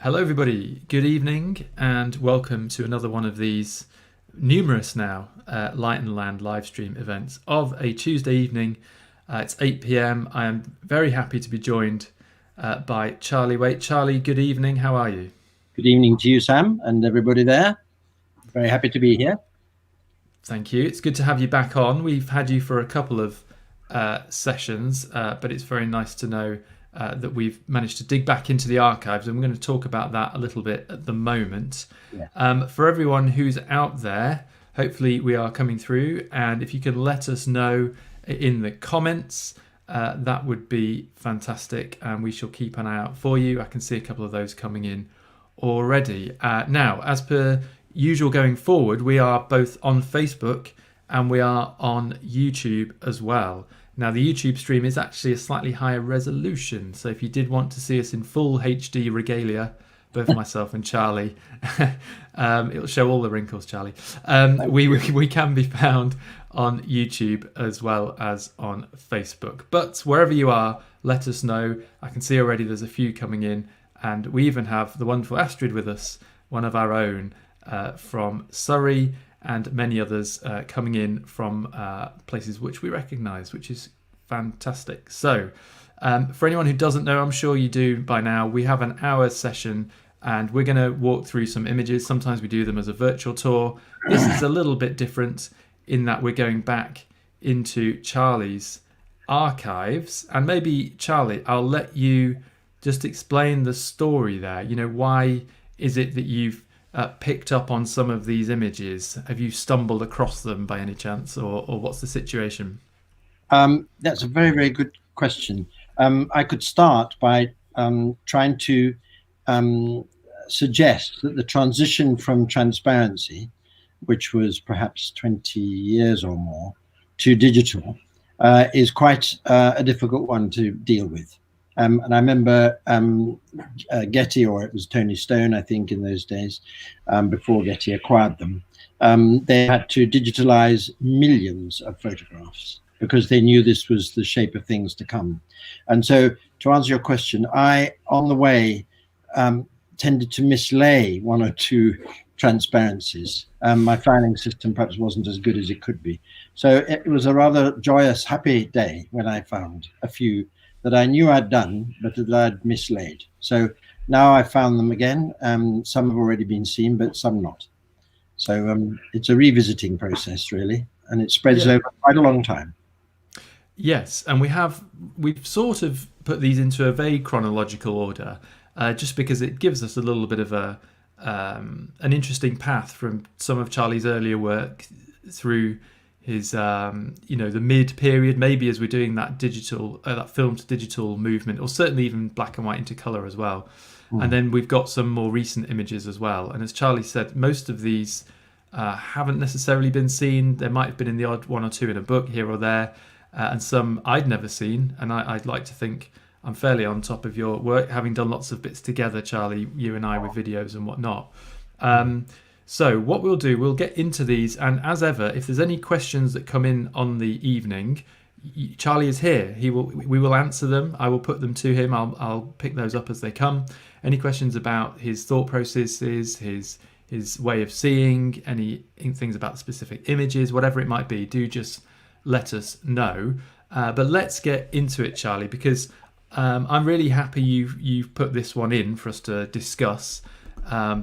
Hello, everybody. Good evening, and welcome to another one of these numerous now Light and Land live stream events of a Tuesday evening. It's 8 p.m. I am very happy to be joined by Charlie Waite. Charlie, good evening. How are you? Good evening to you, Sam, and everybody there. Very happy to be here. Thank you. It's good to have you back on. We've had you for a couple of sessions, but it's very nice to know that we've managed to dig back into the archives, and we're going to talk about that a little bit at the moment. Yeah. For everyone who's out there, hopefully we are coming through, and if you can let us know in the comments, that would be fantastic, and we shall keep an eye out for you. I can see a couple of those coming in already. Now, as per usual going forward, we are both on Facebook and we are on YouTube as well. Now, the YouTube stream is actually a slightly higher resolution, so if you did want to see us in full HD regalia, both myself and Charlie, it'll show all the wrinkles, Charlie. We can be found on YouTube as well as on Facebook. But wherever you are, let us know. I can see already there's a few coming in, and we even have the wonderful Astrid with us, one of our own from Surrey, and many others coming in from places which we recognise, which is fantastic. So for anyone who doesn't know, I'm sure you do by now, we have an hour session and we're going to walk through some images. Sometimes we do them as a virtual tour. This is a little bit different in that we're going back into Charlie's archives. And maybe, Charlie, I'll let you just explain the story there. You know, why is it that you've picked up on some of these images? Have you stumbled across them by any chance, or what's the situation? That's a very, very good question. I could start by trying to suggest that the transition from transparency, which was perhaps 20 years or more, to digital is quite a difficult one to deal with. And I remember Getty, or it was Tony Stone, I think, in those days, before Getty acquired them, they had to digitalize millions of photographs because they knew this was the shape of things to come. And so, to answer your question, I, on the way, tended to mislay one or two transparencies. My filing system perhaps wasn't as good as it could be. So it was a rather joyous, happy day when I found a few that I knew I'd done, but that I'd mislaid. So now I found them again. Some have already been seen, but some not. So it's a revisiting process, really, and it spreads over quite a long time. Yes, and we've sort of put these into a vague chronological order, just because it gives us a little bit of an interesting path from some of Charlie's earlier work through his the mid period, maybe as we're doing that digital that film to digital movement, or certainly even black and white into color as well. And then we've got some more recent images as well, and as Charlie said, most of these haven't necessarily been seen. There might have been in the odd one or two in a book here or there, and some I'd never seen, and I'd like to think I'm fairly on top of your work, having done lots of bits together, Charlie, you and I, with videos and whatnot. So what we'll do, we'll get into these, and as ever, if there's any questions that come in on the evening, Charlie is here. We will answer them. I will put them to him. I'll pick those up as they come. Any questions about his thought processes, his way of seeing, any things about specific images, whatever it might be, do just let us know. But let's get into it, Charlie, because I'm really happy you've put this one in for us to discuss.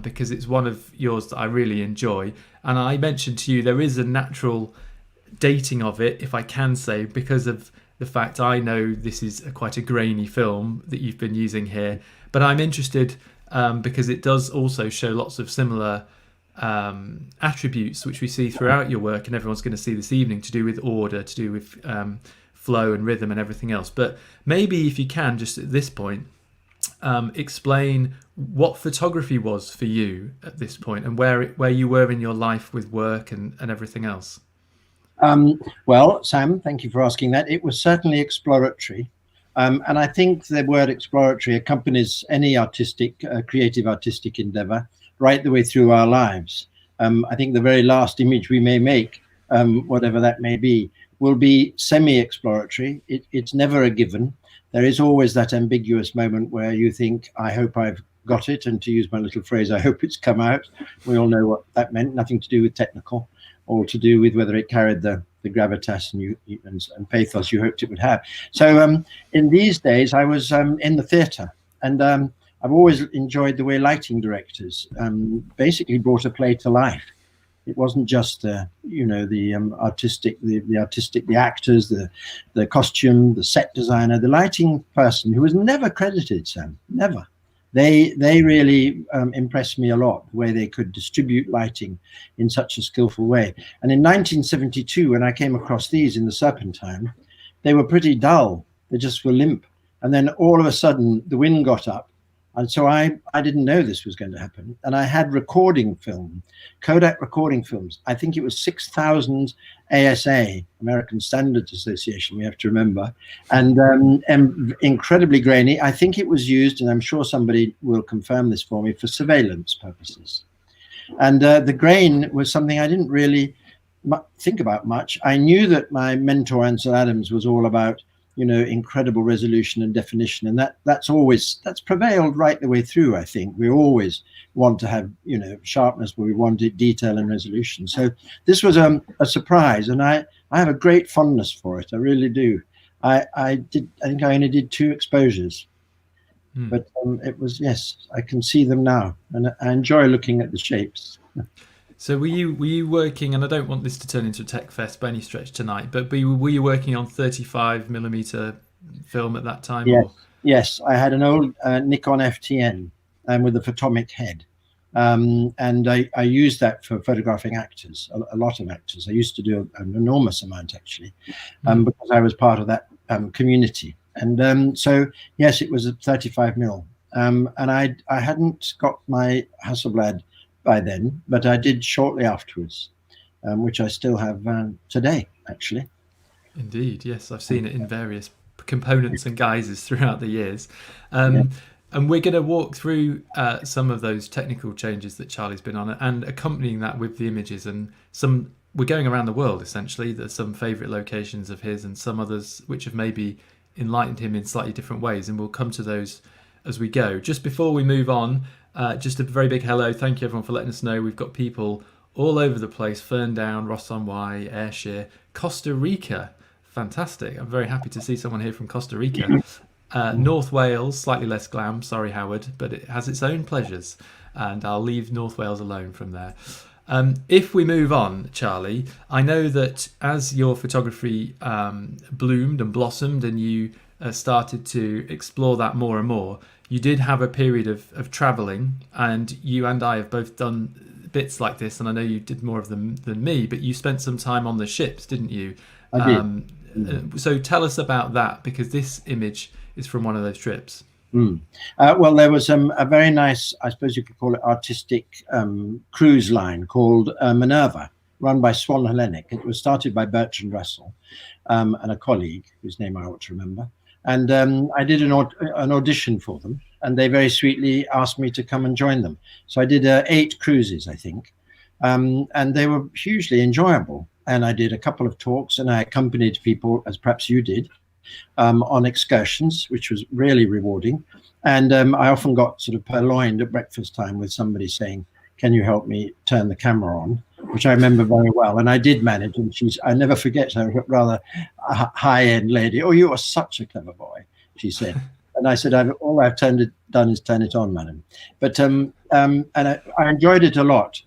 Because it's one of yours that I really enjoy, and I mentioned to you there is a natural dating of it, if I can say, because of the fact I know this is quite a grainy film that you've been using here, but I'm interested because it does also show lots of similar attributes which we see throughout your work, and everyone's going to see this evening, to do with order, to do with flow and rhythm and everything else. But maybe if you can, just at this point, explain what photography was for you at this point, and where you were in your life with work and everything else. Well, Sam, thank you for asking that. It was certainly exploratory, and I think the word exploratory accompanies any artistic, creative artistic endeavor right the way through our lives. I think the very last image we may make, whatever that may be, will be semi-exploratory. It's never a given. There is always that ambiguous moment where you think, I hope I've got it. And to use my little phrase, I hope it's come out. We all know what that meant. Nothing to do with technical, or to do with whether it carried the gravitas and pathos you hoped it would have. So in these days, I was in the theatre, and I've always enjoyed the way lighting directors basically brought a play to life. It wasn't just the artistic, the actors, the costume, the set designer, the lighting person, who was never credited, Sam, never. They really impressed me a lot, the way they could distribute lighting in such a skillful way. And in 1972, when I came across these in the Serpentine, they were pretty dull. They just were limp. And then all of a sudden, the wind got up. And so I didn't know this was going to happen. And I had recording film, Kodak recording films. I think it was 6,000 ASA, American Standards Association, we have to remember, and incredibly grainy. I think it was used, and I'm sure somebody will confirm this for me, for surveillance purposes. And the grain was something I didn't really think about much. I knew that my mentor, Ansel Adams, was all about incredible resolution and definition, and that's prevailed right the way through. I think we always want to have sharpness, where we wanted detail and resolution. So this was a surprise, and I have a great fondness for it. I really do. I think I only did 2 exposures, but it was, yes, I can see them now, and I enjoy looking at the shapes. So were you working, and I don't want this to turn into a tech fest by any stretch tonight, but were you working on 35mm film at that time? Yes, or? Yes. I had an old Nikon FTN with a photomic head, and I used that for photographing actors, a lot of actors. I used to do an enormous amount, actually, because I was part of that community. And so, yes, it was a 35mm, and I hadn't got my Hasselblad by then, but I did shortly afterwards, which I still have today, actually. Indeed, yes, I've seen it in various components and guises throughout the years. And we're going to walk through some of those technical changes that Charlie's been on, and accompanying that with the images, and we're going around the world, essentially. There's some favourite locations of his, and some others which have maybe enlightened him in slightly different ways, and we'll come to those as we go. Just before we move on, just a very big hello. Thank you, everyone, for letting us know. We've got people all over the place: Ferndown, Ross-on-Wye, Ayrshire, Costa Rica. Fantastic. I'm very happy to see someone here from Costa Rica. North Wales, slightly less glam, sorry Howard, but it has its own pleasures, and I'll leave North Wales alone from there. If we move on, Charlie, I know that as your photography bloomed and blossomed, and you started to explore that more and more, you did have a period of travelling, and you and I have both done bits like this, and I know you did more of them than me, but you spent some time on the ships, didn't you? I did. So tell us about that, because this image is from one of those trips. Well, there was a very nice, I suppose you could call it, artistic cruise line called Minerva, run by Swan Hellenic. It was started by Bertrand Russell and a colleague whose name I ought to remember. And I did an audition for them, and they very sweetly asked me to come and join them. So I did 8 cruises, I think, and they were hugely enjoyable. And I did a couple of talks, and I accompanied people, as perhaps you did, on excursions, which was really rewarding. And I often got sort of purloined at breakfast time with somebody saying, "Can you help me turn the camera on?" Which I remember very well. And I did manage, and I never forget her rather high-end lady. "Oh, you are such a clever boy," she said. And I said, "All I've done is turn it on, madam." But and I enjoyed it a lot.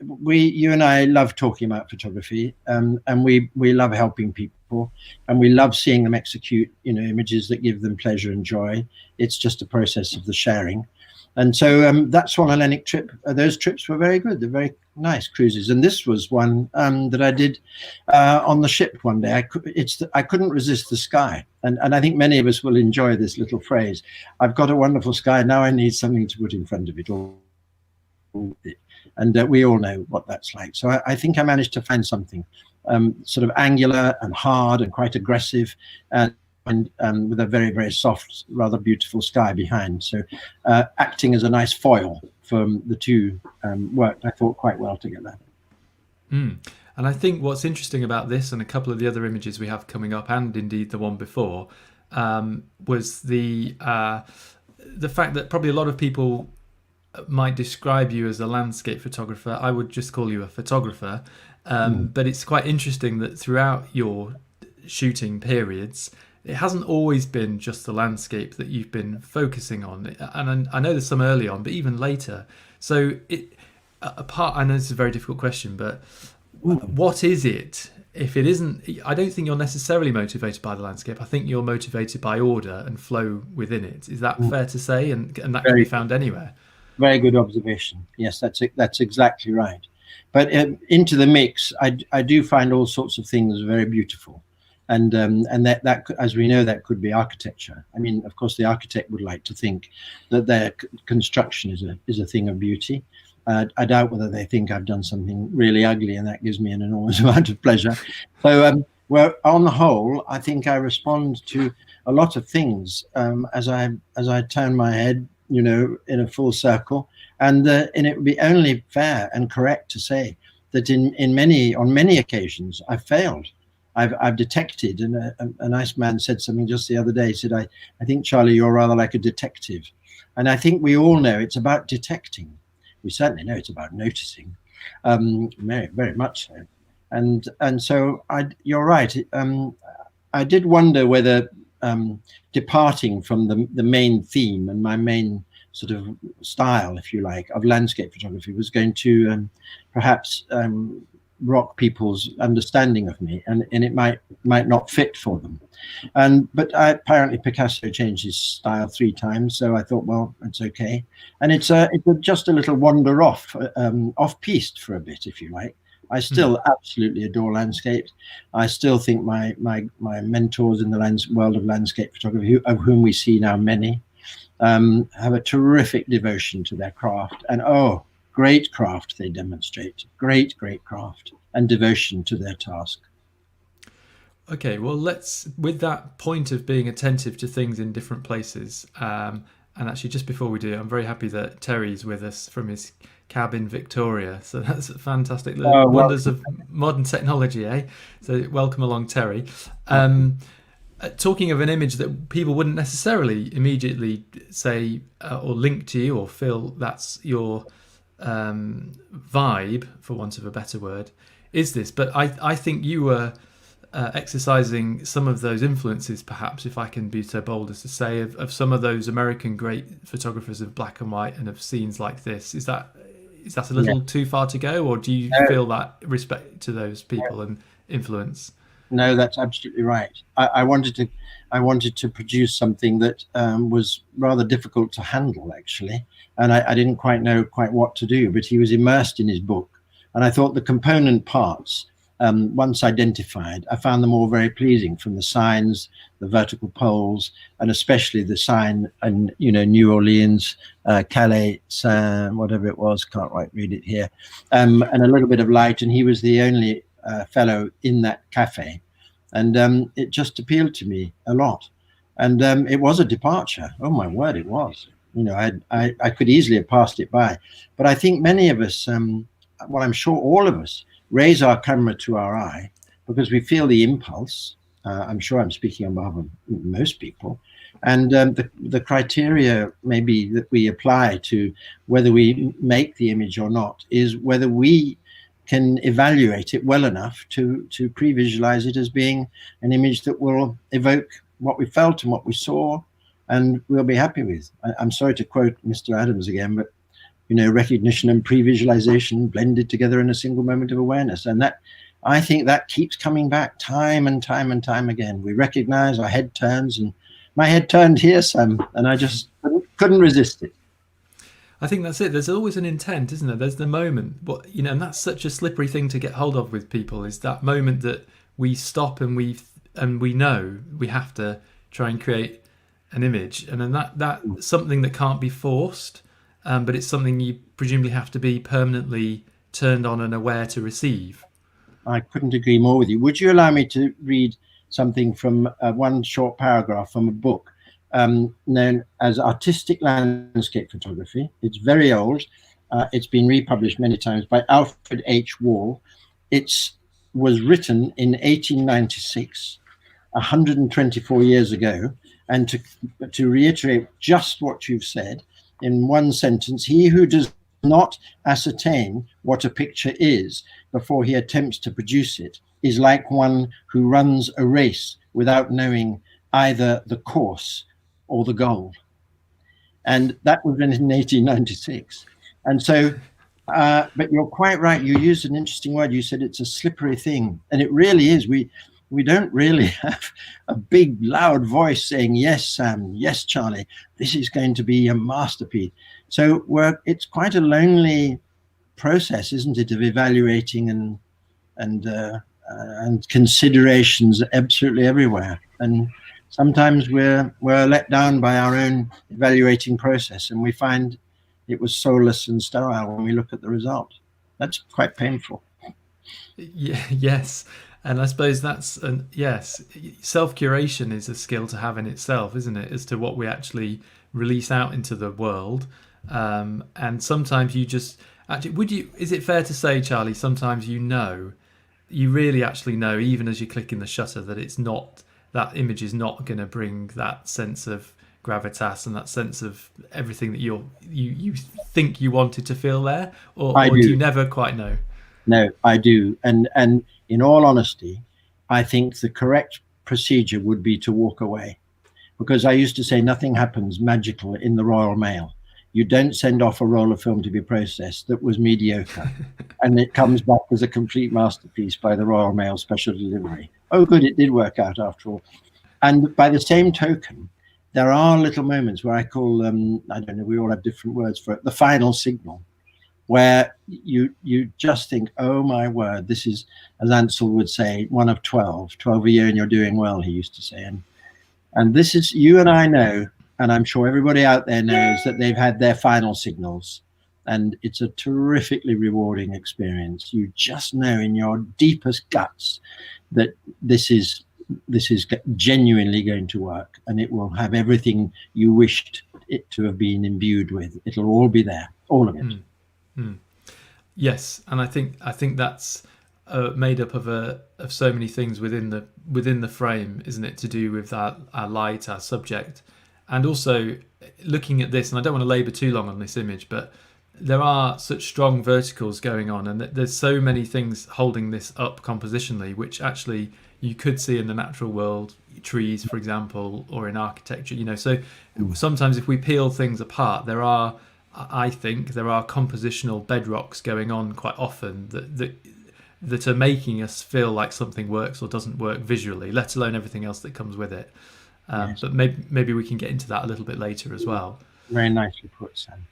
You and I love talking about photography, and we love helping people, and we love seeing them execute images that give them pleasure and joy. It's just a process of the sharing. And so that Swan Hellenic trip, those trips were very good. They're very nice cruises. And this was one that I did on the ship one day. I couldn't resist the sky. And I think many of us will enjoy this little phrase. I've got a wonderful sky. Now I need something to put in front of it. And we all know what that's like. So I think I managed to find something sort of angular and hard and quite aggressive, and with a very, very soft, rather beautiful sky behind. So acting as a nice foil for the two worked, I thought, quite well together. And I think what's interesting about this, and a couple of the other images we have coming up, and indeed the one before, was the the fact that probably a lot of people might describe you as a landscape photographer. I would just call you a photographer. But it's quite interesting that throughout your shooting periods, it hasn't always been just the landscape that you've been focusing on. And I know there's some early on, but even later. So I know this is a very difficult question, but what is it? If it isn't, I don't think you're necessarily motivated by the landscape. I think you're motivated by order and flow within it. Is that fair to say? And that can be found anywhere. Very good observation. Yes, that's exactly right. But into the mix, I do find all sorts of things very beautiful, and that as we know, that could be architecture. I mean, of course, the architect would like to think that their construction is a thing of beauty. I doubt whether they think I've done something really ugly, and that gives me an enormous amount of pleasure. So, well, on the whole, I think I respond to a lot of things as I turn my head, you know, in a full circle, and it would be only fair and correct to say that on many occasions I've failed. I've detected, and a nice man said something just the other day. He said, I think, Charlie, you're rather like a detective. And I think we all know it's about detecting. We certainly know it's about noticing, very, very much so. And so you're right. I did wonder whether departing from the main theme and my main sort of style, if you like, of landscape photography was going to perhaps rock people's understanding of me, and it might not fit for them. But apparently Picasso changed his style 3 times, so I thought, well, it's okay. And it's just a little wander off piste for a bit, if you like. I still absolutely adore landscapes. I still think my mentors in the world of landscape photography, of whom we see now many, have a terrific devotion to their craft, and great craft they demonstrate, great craft and devotion to their task. Okay, well, with that point of being attentive to things in different places, and actually just before we do, I'm very happy that Terry's with us from his cab in Victoria. So that's fantastic. The wonders of modern technology, eh? So welcome along, Terry. Talking of an image that people wouldn't necessarily immediately say or link to you or feel that's your vibe, for want of a better word, is this. But I think you were exercising some of those influences, perhaps, if I can be so bold as to say, of some of those American great photographers of black and white and of scenes like this. Is that a little too far to go, or do you feel that respect to those people and influence? No, that's absolutely right. I wanted to produce something that was rather difficult to handle, actually, and I didn't quite know what to do. But he was immersed in his book, and I thought the component parts, once identified, I found them all very pleasing, from the signs, the vertical poles, and especially the sign in New Orleans, Calais, whatever it was, can't quite read it here, and a little bit of light. And he was the only fellow in that cafe, and it just appealed to me a lot. And it was a departure. Oh my word, it was. I could easily have passed it by, but I think many of us, well, I'm sure all of us, raise our camera to our eye because we feel the impulse. I'm sure I'm speaking on behalf of most people. And the criteria maybe that we apply to whether we make the image or not is whether we can evaluate it well enough to pre-visualize it as being an image that will evoke what we felt and what we saw, and we'll be happy with. I'm sorry to quote Mr. Adams again, but recognition and pre-visualization blended together in a single moment of awareness. And that, I think, that keeps coming back time and time and time again. We recognize, our head turns, and my head turned here, Sam, and I just couldn't resist it. I think that's it. There's always an intent, isn't there? There's the moment, and that's such a slippery thing to get hold of with people, is that moment that we stop and we know we have to try and create an image, and then that's something that can't be forced. But it's something you presumably have to be permanently turned on and aware to receive. I couldn't agree more with you. Would you allow me to read something from one short paragraph from a book known as Artistic Landscape Photography? It's very old. It's been republished many times by Alfred H. Wall. It was written in 1896, 124 years ago. And to reiterate just what you've said in one sentence, he who does not ascertain what a picture is before he attempts to produce it is like one who runs a race without knowing either the course or the goal. And that was in 1896. And so, but you're quite right. You used an interesting word. You said it's a slippery thing. And it really is. We don't really have a big, loud voice saying, yes, Sam, yes, Charlie, this is going to be a masterpiece. So it's quite a lonely process, isn't it, of evaluating and considerations absolutely everywhere. And sometimes we're let down by our own evaluating process, and we find it was soulless and sterile when we look at the result. That's quite painful. Yeah, yes. And I suppose that's yes, self-curation is a skill to have in itself, isn't it, as to what we actually release out into the world. And sometimes you just actually, is it fair to say, Charlie, sometimes you really actually know, even as you're clicking the shutter, that it's not, that image is not going to bring that sense of gravitas and that sense of everything that you think you wanted to feel there, or do you never quite know? No, I do. And in all honesty, I think the correct procedure would be to walk away, because I used to say nothing happens magical in the Royal Mail. You don't send off a roll of film to be processed that was mediocre and it comes back as a complete masterpiece by the Royal Mail special delivery. Oh, good, it did work out after all. And by the same token, there are little moments where I call them, I don't know, we all have different words for it, the final signal, where you just think, oh my word, this is, as Ansel would say, one of 12 a year and you're doing well, he used to say. And this is, you and I know, and I'm sure everybody out there knows, that they've had their final signals. And it's a terrifically rewarding experience. You just know in your deepest guts that this is genuinely going to work, and it will have everything you wished it to have been imbued with. It'll all be there, all of it. Yes, and I think that's made up of so many things within the frame, isn't it? To do with our light, our subject, and also looking at this. And I don't want to labour too long on this image, but there are such strong verticals going on, and there's so many things holding this up compositionally, which actually you could see in the natural world, trees, for example, or in architecture. So sometimes if we peel things apart, I think there are compositional bedrocks going on quite often that are making us feel like something works or doesn't work visually, let alone everything else that comes with it. Yes. But maybe we can get into that a little bit later as well. Very nicely put, Sam.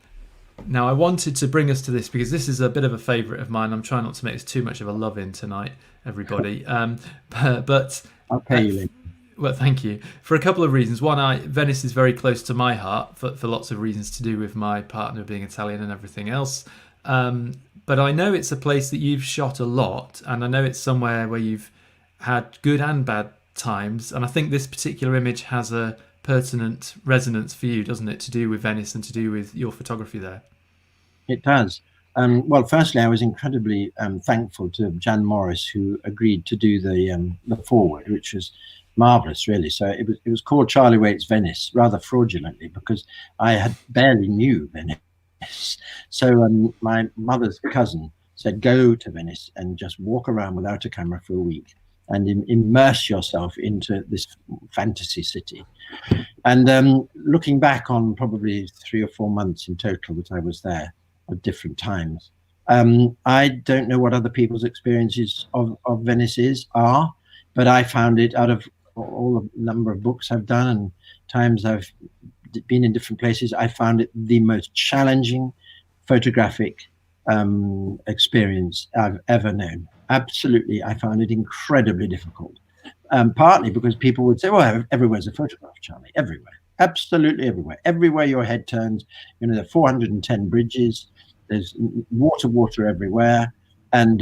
Now, I wanted to bring us to this because this is a bit of a favourite of mine. I'm trying not to make this too much of a love-in tonight, everybody. But I'll pay you later. Well, thank you. For a couple of reasons. One, Venice is very close to my heart for lots of reasons to do with my partner being Italian and everything else. But I know it's a place that you've shot a lot, and I know it's somewhere where you've had good and bad times. And I think this particular image has a pertinent resonance for you, doesn't it, to do with Venice and to do with your photography there? It does. Well, firstly, I was incredibly thankful to Jan Morris, who agreed to do the foreword, which was marvelous, really. So it was called Charlie Waite's Venice, rather fraudulently, because I had barely knew Venice. So my mother's cousin said, go to Venice and just walk around without a camera for a week and immerse yourself into this fantasy city. And looking back on probably 3 or 4 months in total that I was there at different times, I don't know what other people's experiences of Venice are, but I found it, out of all the number of books I've done and times I've been in different places, I found it the most challenging photographic experience I've ever known. Absolutely, I found it incredibly difficult. Partly because people would say, well, everywhere's a photograph, Charlie, everywhere. Absolutely everywhere. Everywhere your head turns, there are 410 bridges, there's water everywhere. And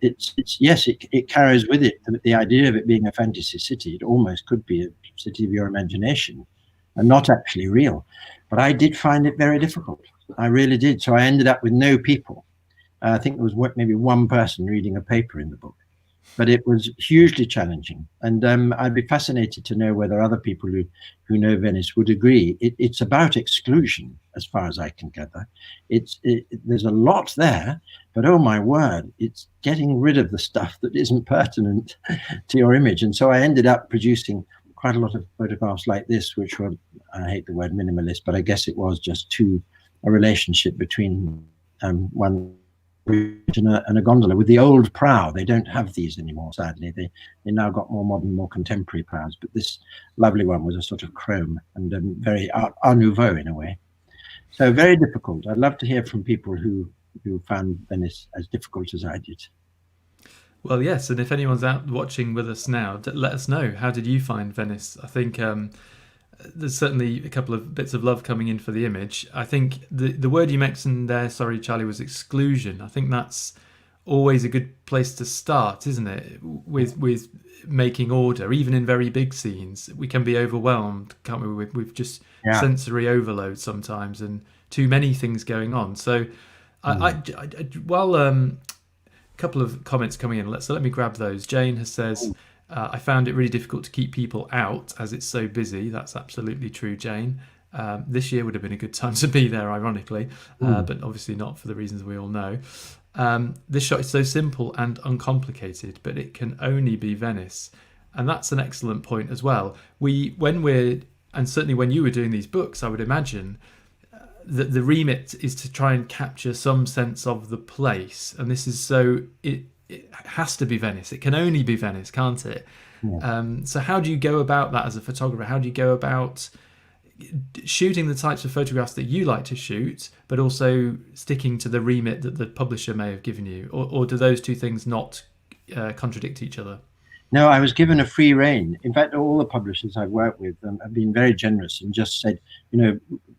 it carries with it the idea of it being a fantasy city. It almost could be a city of your imagination and not actually real. But I did find it very difficult. I really did. So I ended up with no people. I think there was maybe one person reading a paper in the book. but it was hugely challenging. And I'd be fascinated to know whether other people who know Venice would agree. It's about exclusion, as far as I can gather. There's a lot there, but oh my word, it's getting rid of the stuff that isn't pertinent to your image. And so I ended up producing quite a lot of photographs like this, which were, I hate the word minimalist, but I guess it was just a relationship between one and a gondola with the old prow. They don't have these anymore, sadly. They now got more modern, more contemporary prows, but this lovely one was a sort of chrome and very art nouveau in a way. So very difficult. I'd love to hear from people who found Venice as difficult as I did. Well, yes, and if anyone's out watching with us now, let us know. How did you find Venice? I think there's certainly a couple of bits of love coming in for the image. I think the word you mentioned there, sorry, Charlie, was exclusion. I think that's always a good place to start, isn't it? With making order, even in very big scenes, we can be overwhelmed, can't we? With just sensory overload sometimes and too many things going on. So, a couple of comments coming in. Let me grab those. Jane says, I found it really difficult to keep people out as it's so busy. That's absolutely true, Jane. This year would have been a good time to be there, ironically, but obviously not for the reasons we all know. This shot is so simple and uncomplicated, but it can only be Venice. And that's an excellent point as well. And certainly when you were doing these books, I would imagine that the remit is to try and capture some sense of the place. And this is it has to be Venice. It can only be Venice, can't it? Yeah. So how do you go about that as a photographer? How do you go about shooting the types of photographs that you like to shoot, but also sticking to the remit that the publisher may have given you? Or do those two things not contradict each other? No, I was given a free rein. In fact, all the publishers I've worked with have been very generous and just said,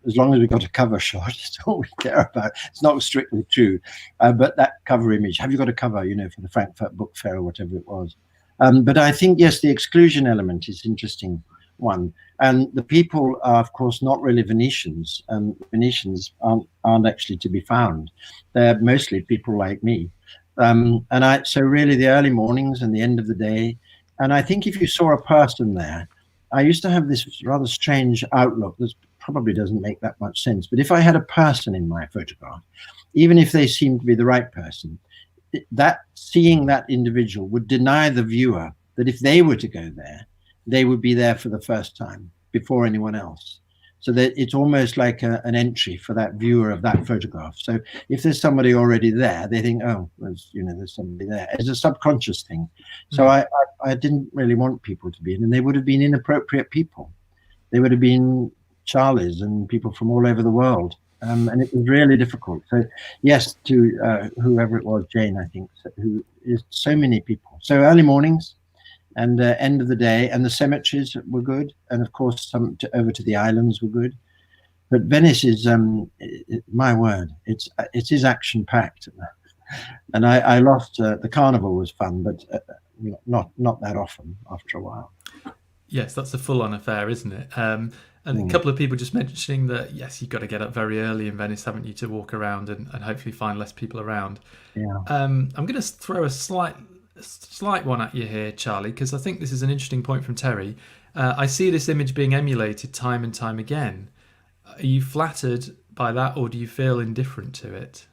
as long as we've got a cover shot, it's all we care about. It's not strictly true, but that cover image, have you got a cover, for the Frankfurt Book Fair or whatever it was? But I think, yes, the exclusion element is an interesting one. And the people are, of course, not really Venetians. Venetians aren't actually to be found. They're mostly people like me. So really the early mornings and the end of the day. And I think if you saw a person there, I used to have this rather strange outlook that probably doesn't make that much sense. But if I had a person in my photograph, even if they seemed to be the right person, that seeing that individual would deny the viewer that if they were to go there, they would be there for the first time before anyone else. So that it's almost like an entry for that viewer of that photograph. So if there's somebody already there, they think, oh, there's somebody there. It's a subconscious thing. So I didn't really want people to be in, and they would have been inappropriate people. They would have been Charlies and people from all over the world. And it was really difficult. So yes, to whoever it was, Jane, I think, who is so many people. So early mornings, and end of the day, and the cemeteries were good, and of course over to the islands were good. But Venice is, my word, it is action packed, and I lost the carnival was fun, but not that often after a while. Yes, that's a full-on affair, isn't it? And a couple of people just mentioning that yes, you've got to get up very early in Venice, haven't you, to walk around and hopefully find less people around. Yeah. I'm going to throw a slight one at you here, Charlie, because I think this is an interesting point from Terry. I see this image being emulated time and time again. Are you flattered by that, or do you feel indifferent to it?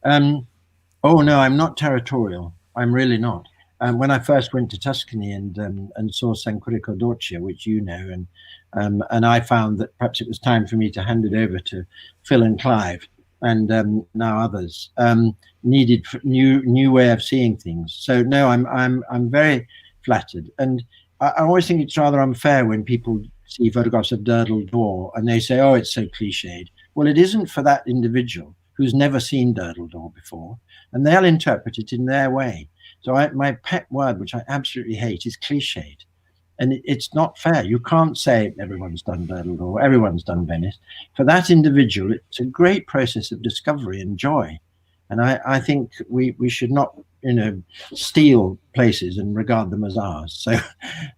Oh no, I'm not territorial. I'm really not. When I first went to Tuscany and saw San Quirico d'Orcia, which and I found that perhaps it was time for me to hand it over to Phil and Clive, and now others needed new way of seeing things. So no, I'm very flattered, and I always think it's rather unfair when people see photographs of Durdle Door and they say, oh, it's so cliched. Well, it isn't for that individual who's never seen Durdle Door before, and they'll interpret it in their way. So my pet word, which I absolutely hate, is cliched. And it's not fair. You can't say everyone's done Durdle Door, everyone's done Venice. For that individual, it's a great process of discovery and joy. And I think we should not, steal places and regard them as ours. So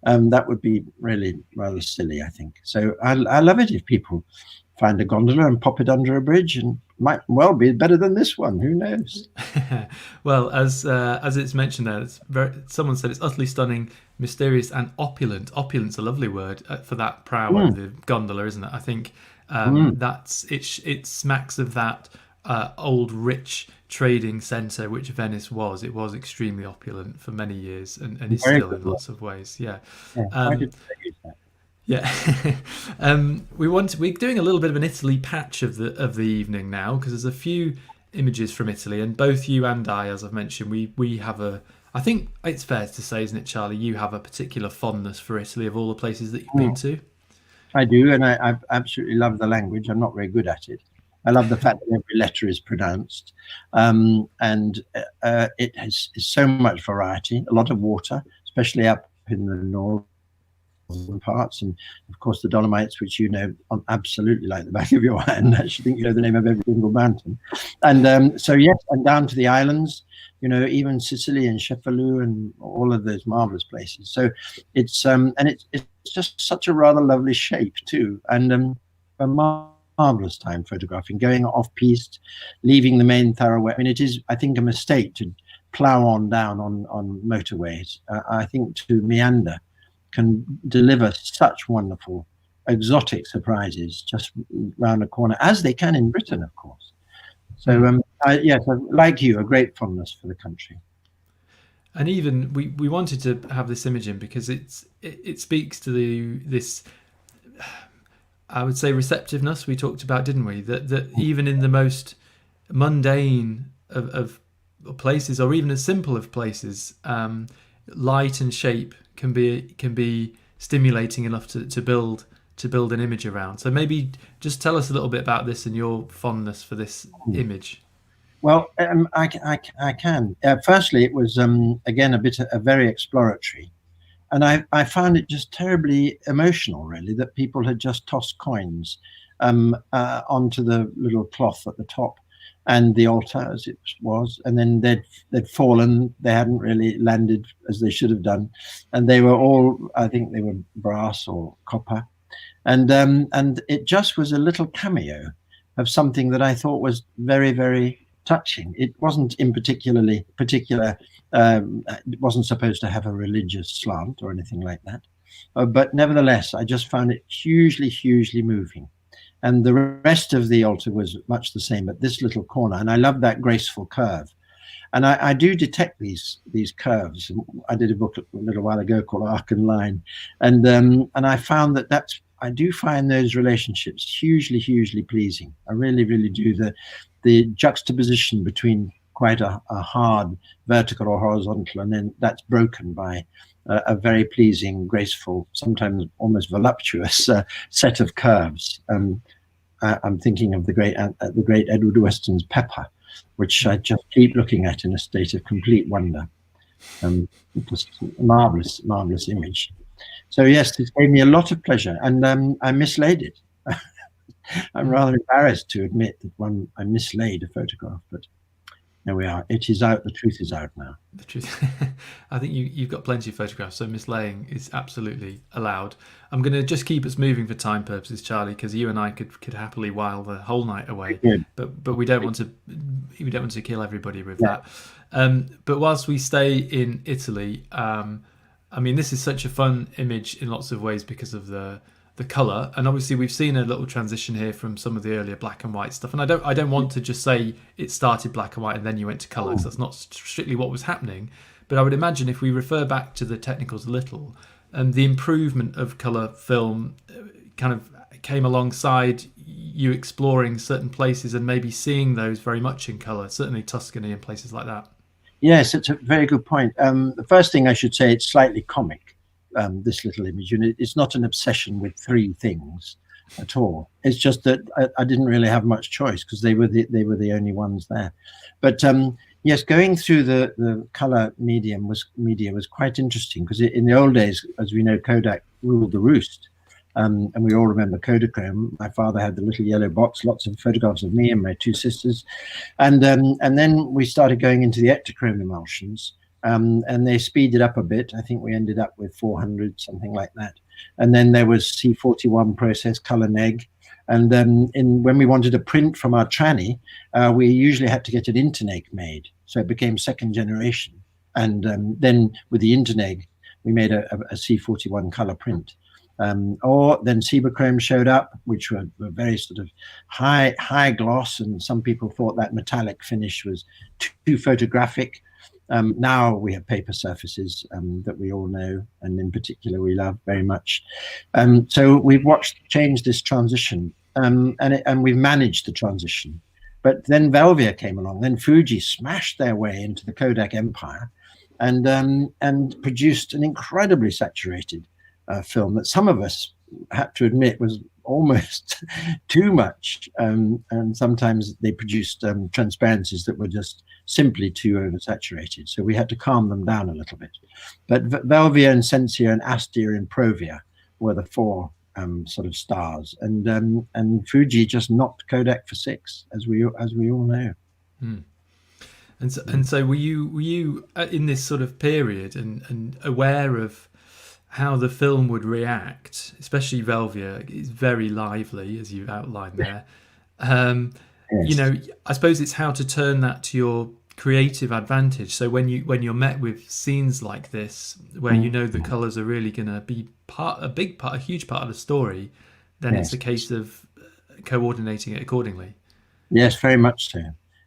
that would be really rather silly, I think. So I love it if people find a gondola and pop it under a bridge and might well be better than this one. Who knows? Well, as it's mentioned there, someone said it's utterly stunning, mysterious, and opulent. Opulent's a lovely word for that prow of the gondola, isn't it? I think that's it. It smacks of that old rich trading centre which Venice was. It was extremely opulent for many years, and is Very still good in word. lots of ways. Yeah. Yeah, why did I use that? Yeah, we're doing a little bit of an Italy patch of the evening now, because there's a few images from Italy, and both you and I, as I've mentioned, we have I think it's fair to say, isn't it, Charlie? You have a particular fondness for Italy of all the places that you've been to. I do, and I absolutely love the language. I'm not very good at it. I love the fact that every letter is pronounced, and it has so much variety, a lot of water, especially up in the northern parts, and of course the Dolomites, which you know absolutely like the back of your hand. I should think you know the name of every single mountain. And so yes, and down to the islands, you know, even Sicily and Cefalù and all of those marvelous places. So it's and it's just such a rather lovely shape too, and a marvelous time photographing, going off piste, leaving the main thoroughway. I mean, it is, I think, a mistake to plow on down on motorways. I think to meander can deliver such wonderful exotic surprises just round the corner, as they can in Britain, of course. So yes, like you, a great fondness for the country. And even we wanted to have this image in because it speaks to this, I would say, receptiveness we talked about, didn't we? That even in the most mundane of places, or even as simple of places, light and shape can be stimulating enough to build an image around. So maybe just tell us a little bit about this and your fondness for this image. Well, I can. Firstly, it was again a very exploratory, and I found it just terribly emotional, really, that people had just tossed coins onto the little cloth at the top, and the altar as it was, and then they'd fallen. They hadn't really landed as they should have done, and they were all, I think they were brass or copper, and it just was a little cameo of something that I thought was very, very touching. It wasn't in particular. It wasn't supposed to have a religious slant or anything like that, but nevertheless, I just found it hugely moving. And the rest of the altar was much the same, but this little corner, and I love that graceful curve. And I do detect these curves. I did a book a little while ago called Arc and Line, and I found I do find those relationships hugely pleasing. I really do. The juxtaposition between quite a hard vertical or horizontal, and then that's broken by a very pleasing, graceful, sometimes almost voluptuous set of curves. I'm thinking of the great Edward Weston's Pepper, which I just keep looking at in a state of complete wonder. Just a marvelous image. So yes, it gave me a lot of pleasure, and I mislaid it. I'm rather embarrassed to admit that I mislaid a photograph, but there we are. It is out. The truth is out now. The truth. I think you've got plenty of photographs, so mislaying is absolutely allowed. I'm going to just keep us moving for time purposes, Charlie, because you and I could happily while the whole night away. But we don't want to kill everybody with that. But whilst we stay in Italy, I mean, this is such a fun image in lots of ways because of the colour, and obviously we've seen a little transition here from some of the earlier black and white stuff, and I don't want to just say it started black and white and then you went to colour, because that's not strictly what was happening. But I would imagine if we refer back to the technicals a little, the improvement of colour film kind of came alongside you exploring certain places and maybe seeing those very much in colour, certainly Tuscany and places like that. Yes, it's a very good point. The first thing I should say, it's slightly comic. This little image, and it's not an obsession with three things at all. It's just that I didn't really have much choice because they were the only ones there. But yes, going through the color media was quite interesting, because in the old days, as we know, Kodak ruled the roost. And we all remember Kodachrome. My father had the little yellow box, lots of photographs of me and my two sisters, and then we started going into the Ektachrome emulsions. And they speeded up a bit. I think we ended up with 400, something like that. And then there was C41 process, color neg, And when we wanted a print from our tranny, we usually had to get an Interneg made. So it became second generation. And then with the Interneg, we made a C41 color print. Or then Cibachrome showed up, which were very sort of high gloss, and some people thought that metallic finish was too photographic. Now we have paper surfaces that we all know, and in particular we love very much. So we've changed this transition, and we've managed the transition. But then Velvia came along, then Fuji smashed their way into the Kodak empire, and produced an incredibly saturated film that some of us had to admit was almost too much, and sometimes they produced transparencies that were just simply too oversaturated, so we had to calm them down a little bit. But Velvia and Sensia and Astia and Provia were the four sort of stars, and Fuji just knocked Kodak for six, as we all know. And so were you in this sort of period and aware of how the film would react, especially Velvia is very lively, as you've outlined there. Yes. You know, I suppose it's how to turn that to your creative advantage. So when you're met with scenes like this, where you know the colours are really going to be a huge part of the story, then it's a case of coordinating it accordingly. Yes, very much so.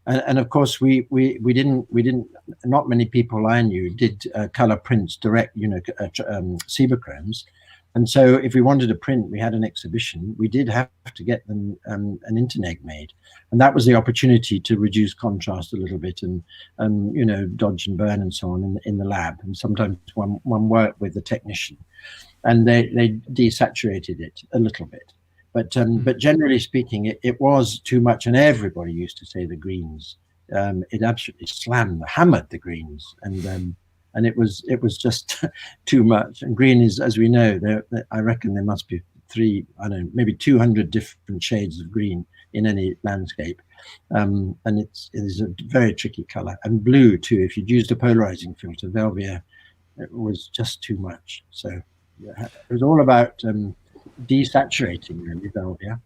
And of course, we didn't. Not many people I knew did color prints direct, Cibachromes, and so if we wanted a print, we had an exhibition. We did have to get them an Interneg made, and that was the opportunity to reduce contrast a little bit and dodge and burn and so on in the lab. And sometimes one worked with the technician, and they desaturated it a little bit. But generally speaking, it was too much, and everybody used to say the greens. It absolutely hammered the greens, and it was just too much. And green is, as we know, I reckon there must be maybe 200 different shades of green in any landscape, and it is a very tricky color. And blue too. If you'd used a polarizing filter, Velvia, it was just too much. So it was all about desaturating really, Velvia.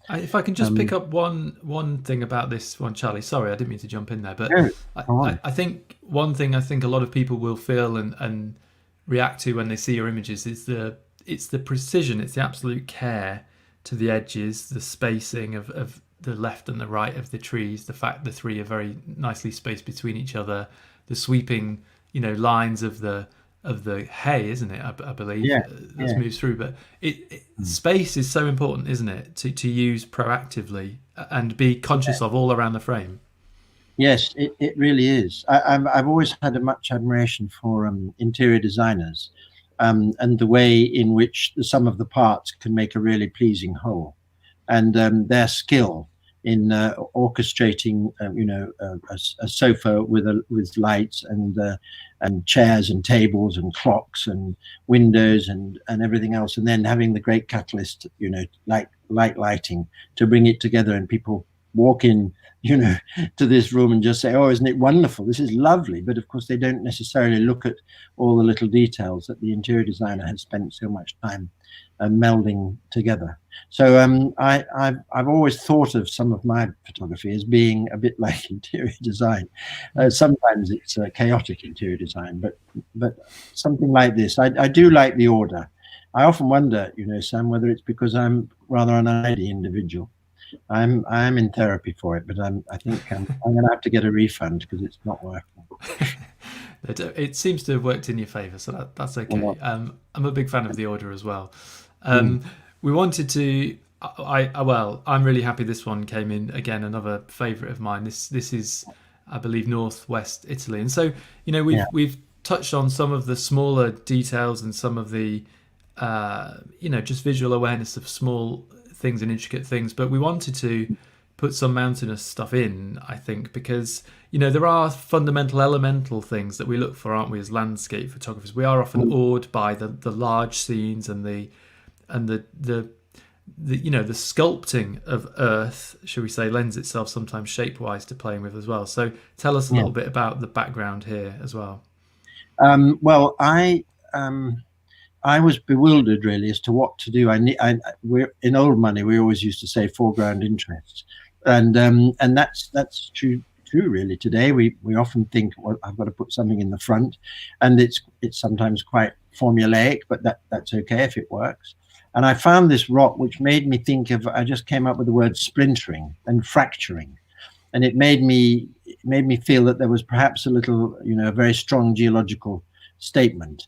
If I can just pick up one thing about this one, Charlie. Sorry, I didn't mean to jump in there, but I think one thing I think a lot of people will feel and react to when they see your images is it's the precision, it's the absolute care to the edges, the spacing of the left and the right of the trees, the fact the three are very nicely spaced between each other, the sweeping lines of the hay, isn't it? I believe that moves through. But space is so important, isn't it, to use proactively and be conscious of all around the frame. Yes, it really is. I've always had a much admiration for interior designers and the way in which the sum of the parts can make a really pleasing whole, and their skill in orchestrating, a sofa with lights and chairs and tables and clocks and windows and everything else, and then having the great catalyst, like lighting to bring it together, and people walk in, to this room and just say, "Oh, isn't it wonderful? This is lovely." But of course, they don't necessarily look at all the little details that the interior designer has spent so much time melding together. So I've always thought of some of my photography as being a bit like interior design. Sometimes it's chaotic interior design, but something like this. I do like the order. I often wonder, Sam, whether it's because I'm rather an untidy individual. I'm in therapy for it, but I think I'm going to have to get a refund because it's not working. It seems to have worked in your favour, so that's okay. I'm a big fan of the order as well. We wanted to. I'm really happy this one came in again. Another favourite of mine. This is, I believe, northwest Italy, and so we've touched on some of the smaller details and some of the just visual awareness of small things and intricate things, but we wanted to put some mountainous stuff in, I think, because there are fundamental elemental things that we look for, aren't we, as landscape photographers? We are often awed by the large scenes and the sculpting of earth, shall we say, lends itself sometimes shape-wise to playing with as well. So tell us a little bit about the background here as well. Well, I was bewildered really as to what to do. We're in old money. We always used to say foreground interest, and that's true really. Today we often think, well, I've got to put something in the front, and it's sometimes quite formulaic, but that's okay if it works. And I found this rock which made me think of. I just came up with the word splintering and fracturing, and it made me feel that there was perhaps a little, a very strong geological statement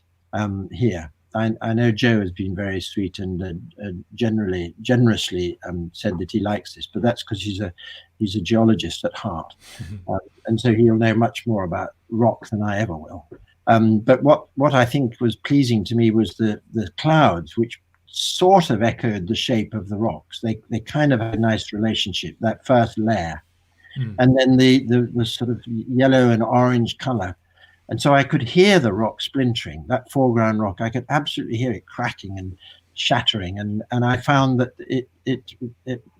here. I know Joe has been very sweet and generously said that he likes this, but that's because he's a geologist at heart, and so he'll know much more about rock than I ever will. But what I think was pleasing to me was the clouds, which sort of echoed the shape of the rocks. They kind of had a nice relationship. That first layer, and then the sort of yellow and orange color. And so I could hear the rock splintering, that foreground rock. I could absolutely hear it cracking and shattering. And I found that it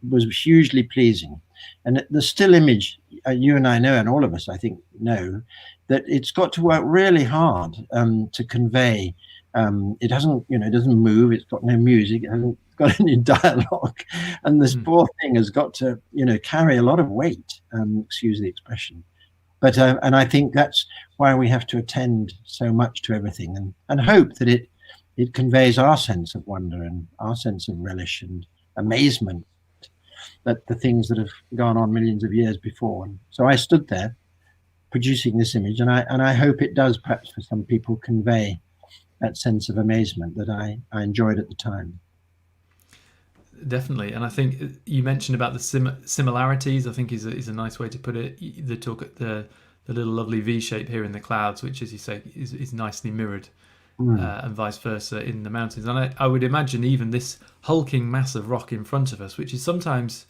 was hugely pleasing. And the still image, you and I know, and all of us, I think, know, that it's got to work really hard to convey. It doesn't move. It's got no music. It hasn't got any dialogue. And this poor thing has got to, carry a lot of weight, excuse the expression. But and I think that's why we have to attend so much to everything and hope that it conveys our sense of wonder and our sense of relish and amazement at the things that have gone on millions of years before. And so I stood there producing this image, and I hope it does, perhaps for some people, convey that sense of amazement that I enjoyed at the time. Definitely, and I think you mentioned about the similarities. I think is a nice way to put it. The little lovely V shape here in the clouds, which, as you say, is nicely mirrored, and vice versa in the mountains. And I would imagine even this hulking mass of rock in front of us, which is sometimes,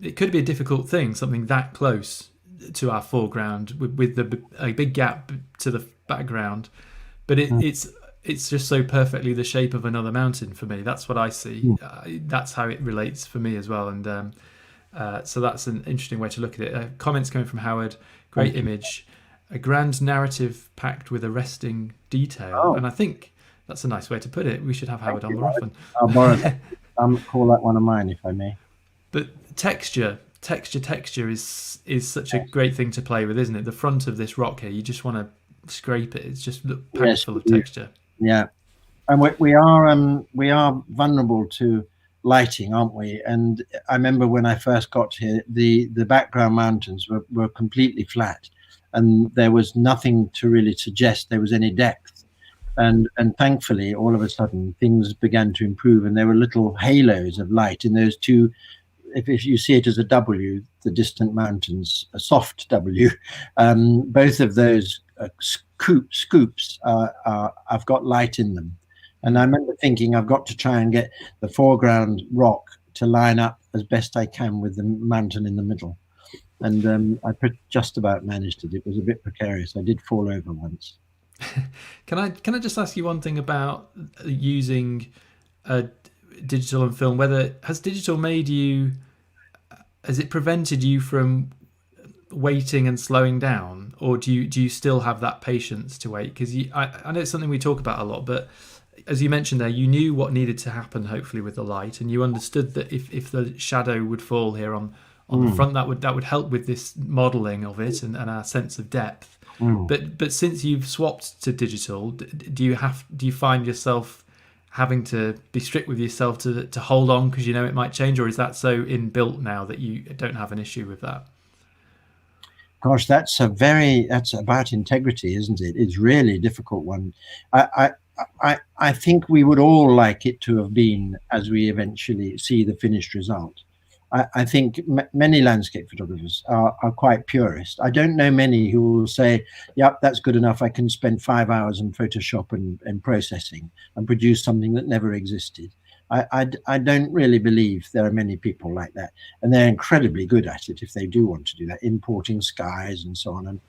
it could be a difficult thing, something that close to our foreground with a big gap to the background, but it's just so perfectly the shape of another mountain for me. That's what I see. That's how it relates for me as well. And so that's an interesting way to look at it. Comments coming from Howard. Great image. A grand narrative packed with arresting detail. Oh. And I think that's a nice way to put it. We should have Howard on more often. I'll borrow that. I'll call that one of mine, if I may. But texture is such a great thing to play with, isn't it? The front of this rock here, you just want to scrape it. It's just packed full of texture. Yeah, and we are vulnerable to lighting, aren't we? And I remember when I first got here, the background mountains were completely flat, and there was nothing to really suggest there was any depth. And thankfully, all of a sudden, things began to improve, and there were little halos of light in those two. If you see it as a W, the distant mountains, a soft W, both of those scoops I've got light in them. And I remember thinking, I've got to try and get the foreground rock to line up as best I can with the mountain in the middle. And I just about managed it. It was a bit precarious. I did fall over once. Can I just ask you one thing about using digital and film? Whether has digital has it prevented you from waiting and slowing down, or do you still have that patience to wait? Because I know it's something we talk about a lot, but as you mentioned there, you knew what needed to happen, hopefully, with the light, and you understood that if the shadow would fall here on the front, that would help with this modelling of it and our sense of depth. But since you've swapped to digital, do you find yourself having to be strict with yourself to hold on because you know it might change, or is that so inbuilt now that you don't have an issue with that? Gosh, that's about integrity, isn't it? It's really a difficult one. I think we would all like it to have been as we eventually see the finished result. I think many landscape photographers are quite purist. I don't know many who will say, yep, that's good enough. I can spend 5 hours in Photoshop and processing and produce something that never existed. I don't really believe there are many people like that. And they're incredibly good at it if they do want to do that, importing skies and so on.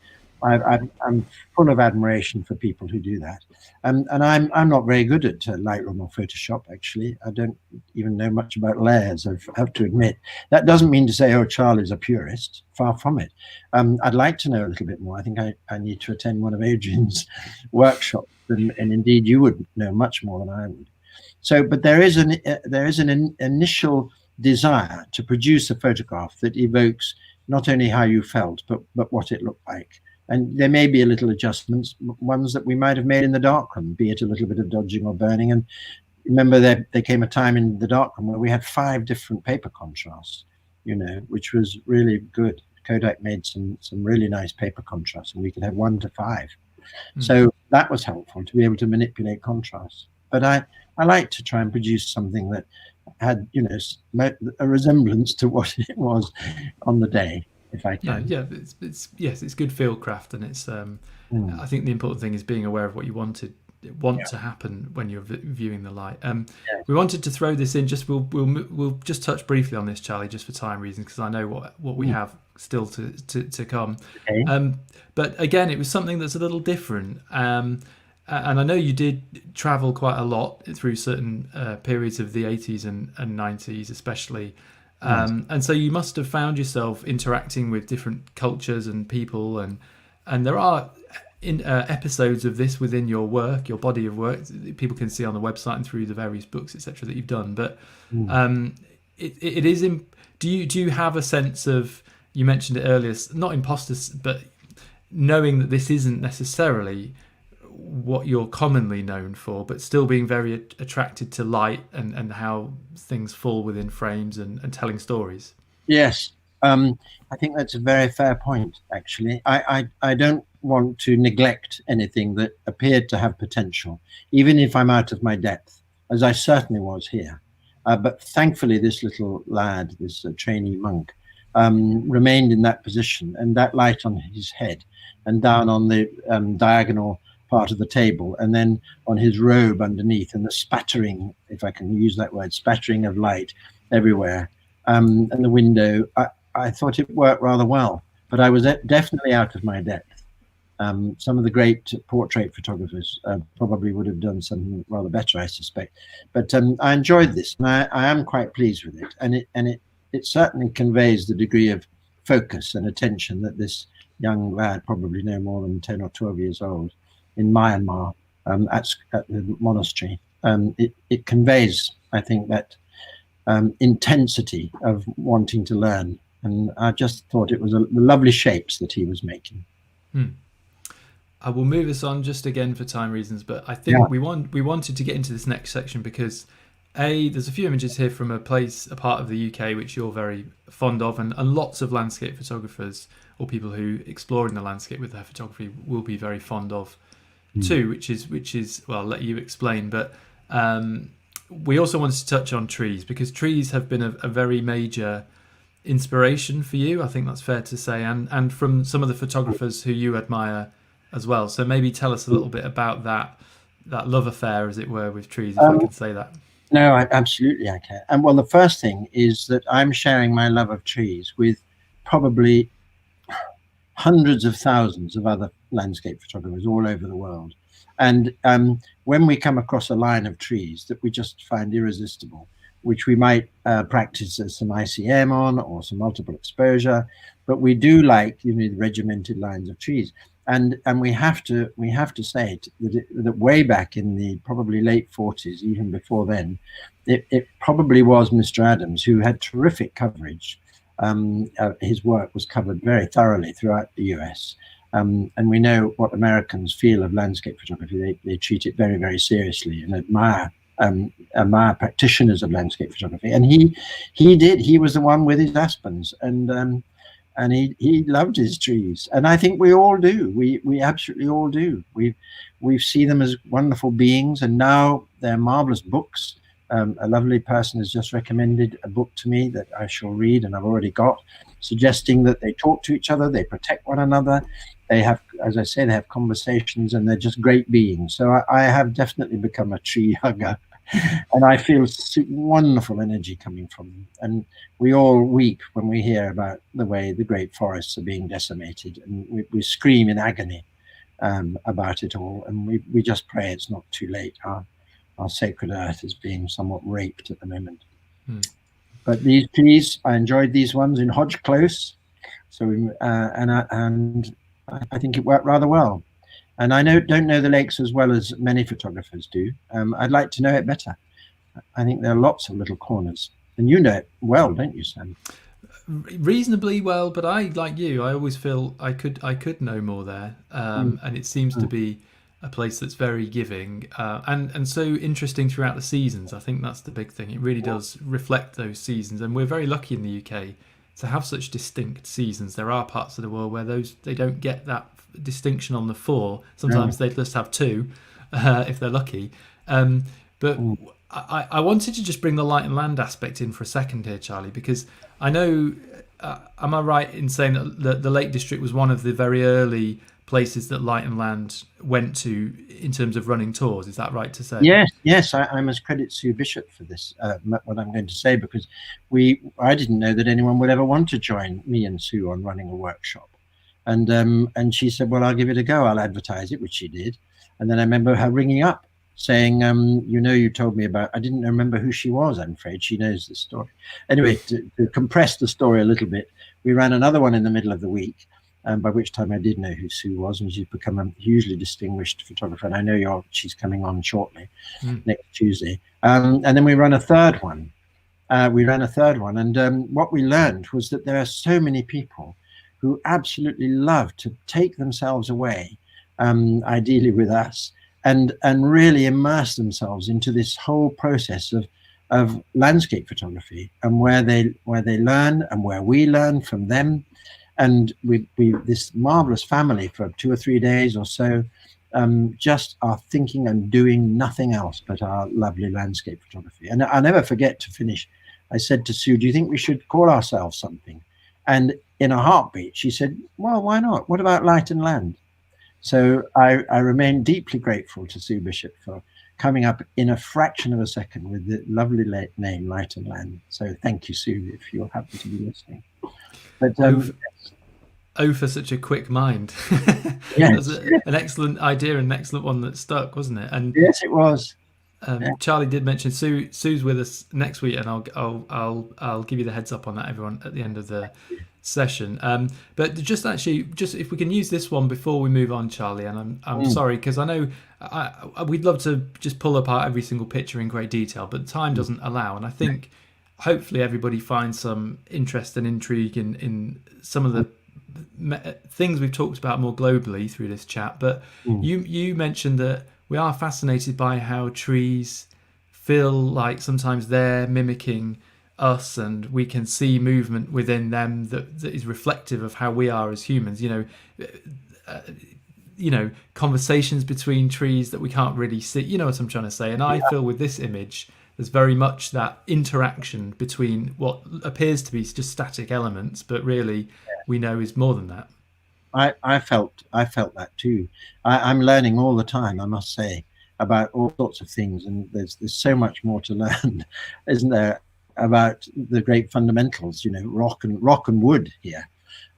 I'm full of admiration for people who do that, and I'm not very good at Lightroom or Photoshop. Actually, I don't even know much about layers. I have to admit. That doesn't mean to say, oh, Charlie's a purist. Far from it. I'd like to know a little bit more. I think I need to attend one of Adrian's workshops, and indeed you would know much more than I would. So, but there is an initial desire to produce a photograph that evokes not only how you felt, but what it looked like. And there may be a little adjustments, ones that we might have made in the darkroom, be it a little bit of dodging or burning. And remember, there came a time in the darkroom where we had 5 different paper contrasts, which was really good. Kodak made some really nice paper contrasts, and we could have 1 to 5. So that was helpful to be able to manipulate contrast. But I like to try and produce something that had, a resemblance to what it was on the day, if I can. Yeah, it's good field craft, and it's. I think the important thing is being aware of what you want to happen when you're viewing the light. We wanted to throw this in. We'll just touch briefly on this, Charlie, just for time reasons, because I know what we have still to come. Okay. But again, it was something that's a little different. And I know you did travel quite a lot through certain periods of the 80s and 90s, especially. And so you must have found yourself interacting with different cultures and people, and there are episodes of this within your work, your body of work, that people can see on the website and through the various books, etc., that you've done. But it is. Do you have a sense of? You mentioned it earlier, not imposters, but knowing that this isn't necessarily what you're commonly known for, but still being very attracted to light and how things fall within frames and telling stories. Yes, I think that's a very fair point, actually. I don't want to neglect anything that appeared to have potential, even if I'm out of my depth, as I certainly was here. But thankfully, this little lad, this trainee monk, remained in that position, and that light on his head and down on the diagonal part of the table, and then on his robe underneath, and the spattering, if I can use that word, spattering of light everywhere, and the window. I thought it worked rather well, but I was definitely out of my depth. Some of the great portrait photographers probably would have done something rather better, I suspect. But I enjoyed this, and I am quite pleased with it, and it certainly conveys the degree of focus and attention that this young lad, probably no more than 10 or 12 years old, in Myanmar at the monastery. It conveys, I think, that intensity of wanting to learn. And I just thought it was the lovely shapes that he was making. I will move us on just again for time reasons, but I think we wanted to get into this next section because there's a few images here from a part of the UK which you're very fond of, and lots of landscape photographers or people who explore in the landscape with their photography will be very fond of too, which is well, I'll let you explain. But we also wanted to touch on trees, because trees have been a very major inspiration for you. I think that's fair to say, and from some of the photographers who you admire as well. So maybe tell us a little bit about that love affair, as it were, with trees, if I can say that. No, absolutely I can. And well, the first thing is that I'm sharing my love of trees with probably hundreds of thousands of other landscape photographers all over the world. And when we come across a line of trees that we just find irresistible, which we might practice some ICM on or some multiple exposure, but we do like, the regimented lines of trees. And we have to say that way back in the probably late 40s, even before then, it probably was Mr. Adams who had terrific coverage. His work was covered very thoroughly throughout the US. And we know what Americans feel of landscape photography. They treat it very, very seriously and admire practitioners of landscape photography. And he was the one with his aspens, and he loved his trees, and I think we all do. We absolutely all do. We see them as wonderful beings, and now they're marvelous books. A lovely person has just recommended a book to me that I shall read, and I've already got, suggesting that they talk to each other, they protect one another, they have, as I say, they have conversations, and they're just great beings. So I have definitely become a tree hugger. And I feel wonderful energy coming from them. And we all weep when we hear about the way the great forests are being decimated, and we scream in agony about it all. And we just pray it's not too late. Our sacred earth is being somewhat raped at the moment. But these trees, I enjoyed these ones in Hodge Close. So and I think it worked rather well. And I don't know the lakes as well as many photographers do. I'd like to know it better. I think there are lots of little corners, and you know it well, don't you, Sam? Reasonably well, but I, like you, I always feel I could know more there, and it seems to be a place that's very giving, and so interesting throughout the seasons. I think that's the big thing. It really does reflect those seasons, and we're very lucky in the UK to have such distinct seasons. There are parts of the world where they don't get that distinction on the four. Sometimes they just have two, if they're lucky. But I wanted to just bring the light and land aspect in for a second here, Charlie, because I know, am I right in saying that the Lake District was one of the very early places that Light and Land went to in terms of running tours? Is that right to say? Yes. I must credit Sue Bishop for this, what I'm going to say, because I didn't know that anyone would ever want to join me and Sue on running a workshop. And she said, well, I'll give it a go. I'll advertise it, which she did. And then I remember her ringing up saying, you told me about, I didn't remember who she was, I'm afraid. She knows the story. Anyway, to compress the story a little bit, we ran another one in the middle of the week, by which time I did know who Sue was, and she's become a hugely distinguished photographer. And I know she's coming on shortly, next Tuesday. And then we ran a third one. And what we learned was that there are so many people who absolutely love to take themselves away, ideally with us, and really immerse themselves into this whole process of landscape photography, and where they learn and where we learn from them. And we this marvelous family for 2 or 3 days or so just are thinking and doing nothing else but our lovely landscape photography. And I'll never forget, to finish, I said to Sue, do you think we should call ourselves something? And in a heartbeat, she said, well, why not? What about Light and Land? So I remain deeply grateful to Sue Bishop for coming up in a fraction of a second with the lovely name Light and Land. So thank you, Sue, if you happen to be listening. But for such a quick mind. Yes. That was an excellent idea and an excellent one that stuck, wasn't it? And yes, it was. Charlie did mention Sue's with us next week, and I'll give you the heads up on that, everyone, at the end of the session. But just if we can use this one before we move on, Charlie, and I'm sorry, because I know we'd love to just pull apart every single picture in great detail, but time doesn't allow. And I think hopefully everybody finds some interest and intrigue in some of the things we've talked about more globally through this chat. But you mentioned that we are fascinated by how trees feel like sometimes they're mimicking us, and we can see movement within them that is reflective of how we are as humans. Conversations between trees that we can't really see. You know what I'm trying to say? And I feel with this image, there's very much that interaction between what appears to be just static elements, but really we know is more than that. I felt that too. I'm learning all the time, I must say, about all sorts of things, and there's so much more to learn, isn't there, about the great fundamentals, rock and wood here.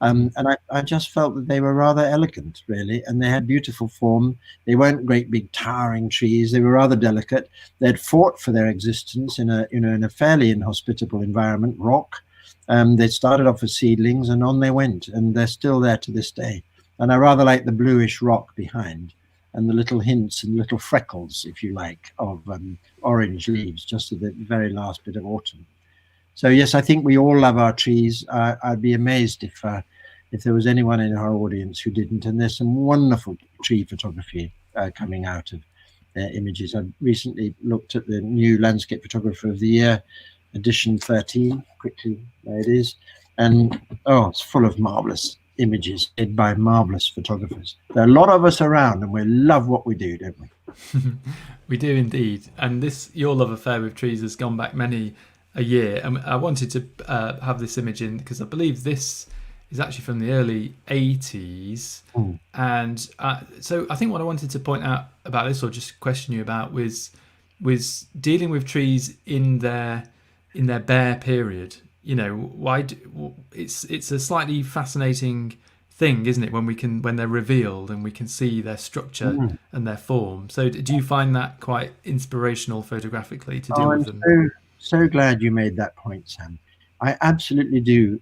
And I just felt that they were rather elegant, really, and they had beautiful form. They weren't great big towering trees. They were rather delicate. They'd fought for their existence in a fairly inhospitable environment, rock. They started off as seedlings, and on they went, and they're still there to this day. And I rather like the bluish rock behind, and the little hints and little freckles, if you like, of orange leaves, just at the very last bit of autumn. So yes, I think we all love our trees. I'd be amazed if there was anyone in our audience who didn't. And there's some wonderful tree photography coming out of their images. I've recently looked at the new Landscape Photographer of the Year, edition 13, quickly, there it is. And it's full of marvelous images made by marvelous photographers. There are a lot of us around, and we love what we do, don't we? We do indeed. And your love affair with trees has gone back many a year. And I wanted to have this image in because I believe this is actually from the early 80s. And so I think what I wanted to point out about this, or just question you about, was was dealing with trees in their bare period. You know, it's a slightly fascinating thing, isn't it, when they're revealed and we can see their structure Mm. and their form. So do you find that quite inspirational photographically to deal Oh, with I'm them? so glad you made that point, Sam. I absolutely do.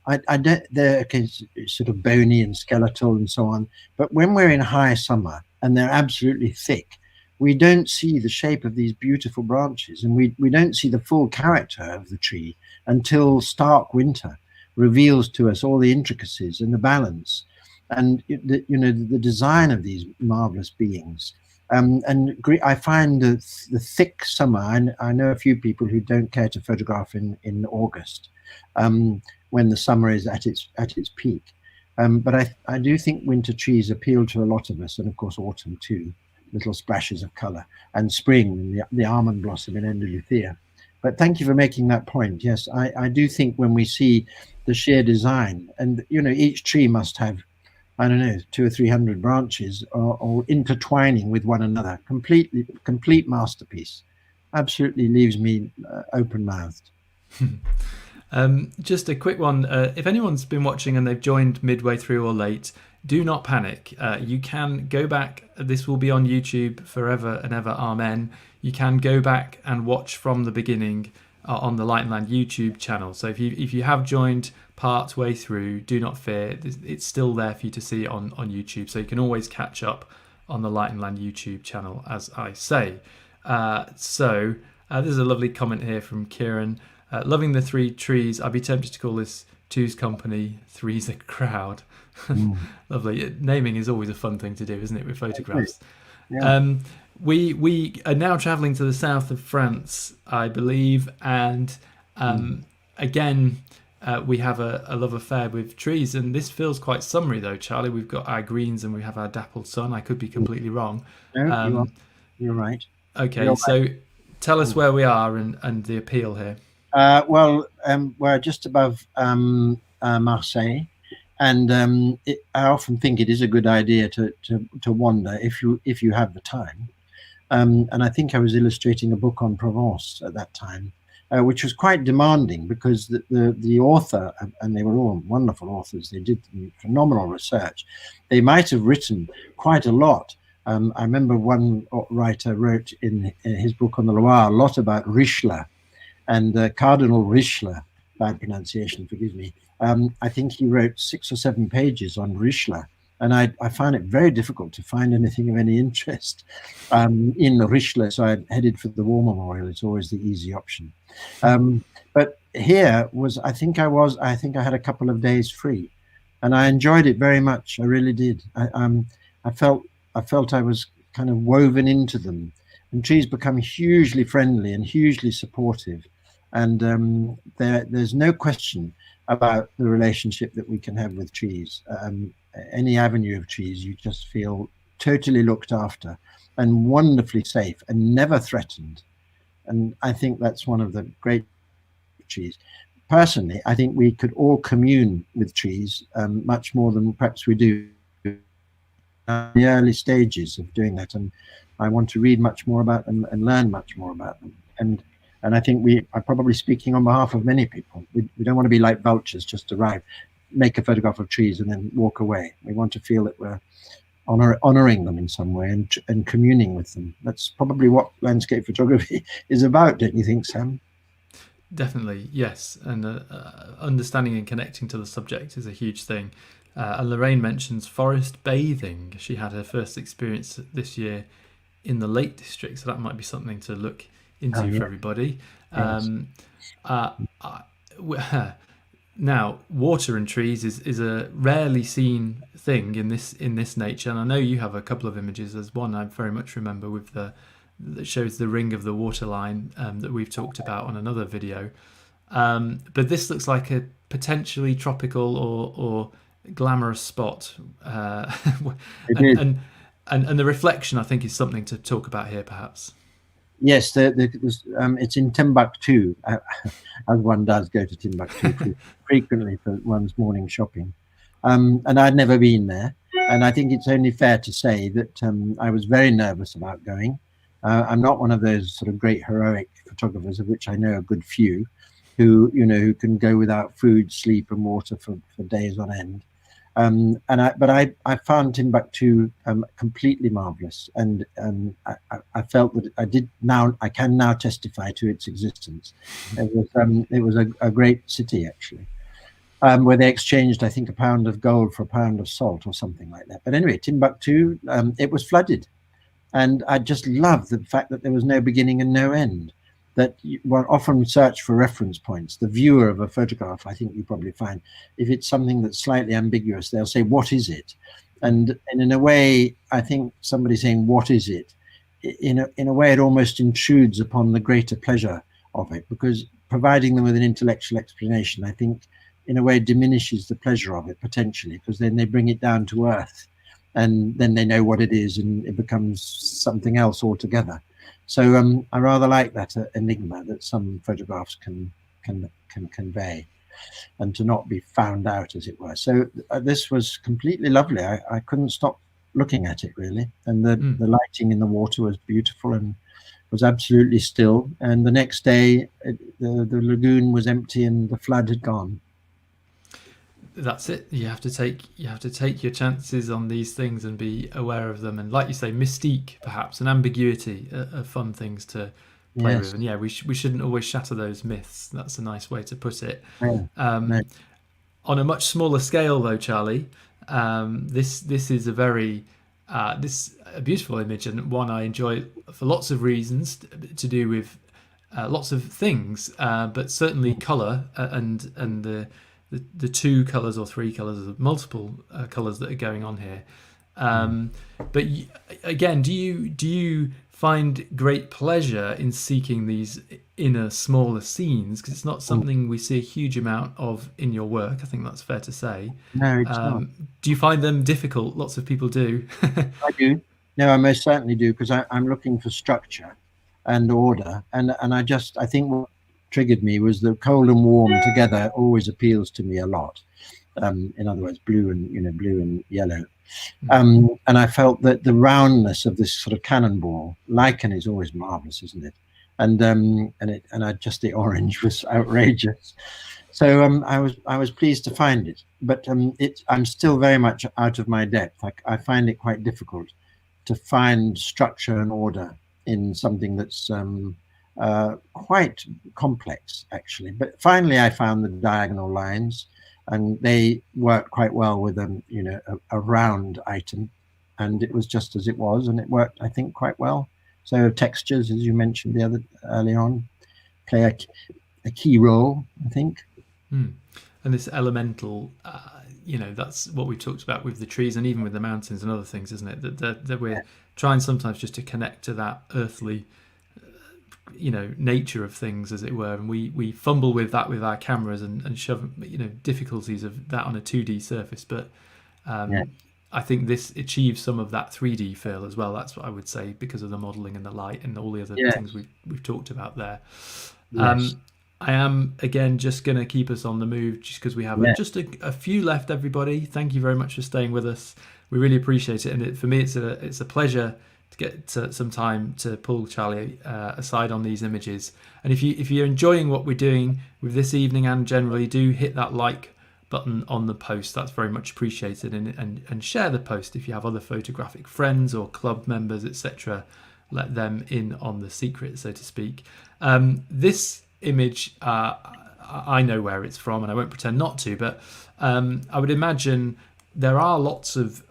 I don't, they're okay, sort of bony and skeletal and so on. But when we're in high summer and they're absolutely thick, we don't see the shape of these beautiful branches, and we don't see the full character of the tree until stark winter reveals to us all the intricacies and the balance and the design of these marvelous beings. I find the thick summer. I know a few people who don't care to photograph in August, when the summer is at its peak. But I do think winter trees appeal to a lot of us, and of course autumn too, little splashes of colour, and spring and the almond blossom in Endolythea. But thank you for making that point. Yes, I do think when we see the sheer design, and each tree must have, I don't know, 200 or 300 branches, or intertwining with one another. Complete masterpiece. Absolutely leaves me open-mouthed. Just a quick one. If anyone's been watching and they've joined midway through or late, do not panic. You can go back. This will be on YouTube forever and ever. Amen. You can go back and watch from the beginning on the Light and Land YouTube channel. So if you have joined part way through, do not fear. It's still there for you to see on YouTube. So you can always catch up on the Light and Land YouTube channel, as I say. There's a lovely comment here from Kieran. Loving the three trees. I'd be tempted to call this Two's Company, Three's a Crowd. Lovely. Naming is always a fun thing to do, isn't it, with photographs? Yeah. We are now travelling to the south of France, I believe, and again, we have a love affair with trees, and this feels quite summery though, Charlie. We've got our greens and we have our dappled sun. I could be completely wrong. No, you're right. Okay, You're so tell us where we are and the appeal here. Well, we're just above Marseille, and I often think it is a good idea to wander if you have the time. And I think I was illustrating a book on Provence at that time, which was quite demanding because the author, and they were all wonderful authors, they did phenomenal research. They might have written quite a lot. I remember one writer wrote in his book on the Loire a lot about Richelieu, and Cardinal Richelieu, bad pronunciation, forgive me. I think he wrote 6 or 7 pages on Richelieu, and I found it very difficult to find anything of any interest in Richelieu, so I headed for the War Memorial. It's always the easy option. But here I think I had a couple of days free, and I enjoyed it very much. I really did. I felt I was kind of woven into them, and trees become hugely friendly and hugely supportive. And there's no question about the relationship that we can have with trees. Any avenue of trees, you just feel totally looked after and wonderfully safe and never threatened. And I think that's one of the great trees. Personally, I think we could all commune with trees much more than perhaps we do in the early stages of doing that. And I want to read much more about them and learn much more about them. And I think we are probably speaking on behalf of many people. We don't want to be like vultures, just arrive, make a photograph of trees and then walk away. We want to feel that we're honoring them in some way and communing with them. That's probably what landscape photography is about, don't you think, Sam? Definitely, yes. And understanding and connecting to the subject is a huge thing. And Lorraine mentions forest bathing. She had her first experience this year in the Lake District, so that might be something to look into for everybody. Yes. Now, water and trees is a rarely seen thing in this nature, and I know you have a couple of images. There's one I very much remember that shows the ring of the waterline that we've talked about on another video. But this looks like a potentially tropical or glamorous spot, and the reflection, I think, is something to talk about here, perhaps. Yes, it's in Timbuktu, as one does go to Timbuktu frequently for one's morning shopping. And I'd never been there. And I think it's only fair to say that I was very nervous about going. I'm not one of those sort of great heroic photographers, of which I know a good few, who can go without food, sleep, and water for days on end. But I found Timbuktu completely marvelous, and I felt that I can now testify to its existence. It was a great city, actually, where they exchanged, I think, a pound of gold for a pound of salt or something like that. But anyway, Timbuktu, it was flooded, and I just love the fact that there was no beginning and no end. That one often search for reference points. The viewer of a photograph, I think you probably find, if it's something that's slightly ambiguous, they'll say, "What is it?" And in a way, I think somebody saying, "What is it?" in a way, it almost intrudes upon the greater pleasure of it, because providing them with an intellectual explanation, I think, in a way, diminishes the pleasure of it potentially, because then they bring it down to earth, and then they know what it is, and it becomes something else altogether. So I rather like that enigma that some photographs can convey, and to not be found out, as it were. So this was completely lovely. I couldn't stop looking at it, really, and the lighting in the water was beautiful and was absolutely still. And the next day, the lagoon was empty and the flood had gone. That's it. You have to take your chances on these things and be aware of them. And like you say, mystique, perhaps, and ambiguity are fun things to play with. And yeah, we shouldn't always shatter those myths. That's a nice way to put it. No. On a much smaller scale, though, Charlie, this is a very a beautiful image, and one I enjoy for lots of reasons to do with lots of things, but certainly colour and the two colours or three colours, or multiple colours that are going on here. But again, do you find great pleasure in seeking these inner, smaller scenes? Because it's not something we see a huge amount of in your work. I think that's fair to say. No, it's not. Do you find them difficult? Lots of people do. I do. No, I most certainly do, because I'm looking for structure and order, and I think what triggered me was the cold and warm together always appeals to me a lot. In other words, blue and yellow. And I felt that the roundness of this sort of cannonball lichen is always marvelous, isn't it? And just the orange was outrageous. So I was pleased to find it, but I'm still very much out of my depth. I find it quite difficult to find structure and order in something that's quite complex, actually. But finally, I found the diagonal lines, and they worked quite well with a round item, and it was just as it was, and it worked, I think, quite well. So textures, as you mentioned early on, play a key role, I think. And this elemental, that's what we talked about with the trees and even with the mountains and other things, isn't it? That we're trying sometimes just to connect to that earthly, nature of things, as it were, and we fumble with that with our cameras and shove difficulties of that on a 2D surface, but I think this achieves some of that 3D feel as well. That's what I would say, because of the modeling and the light and all the other things we've talked about there. I am again just going to keep us on the move, just because we have just a few left. Everybody, thank you very much for staying with us. We really appreciate it, and for me it's a pleasure to get some time to pull Charlie aside on these images. And if you're enjoying what we're doing with this evening and generally, do hit that like button on the post. That's very much appreciated, and share the post if you have other photographic friends or club members, etc. Let them in on the secret, so to speak. This image, I know where it's from, and I won't pretend not to, but I would imagine there are lots of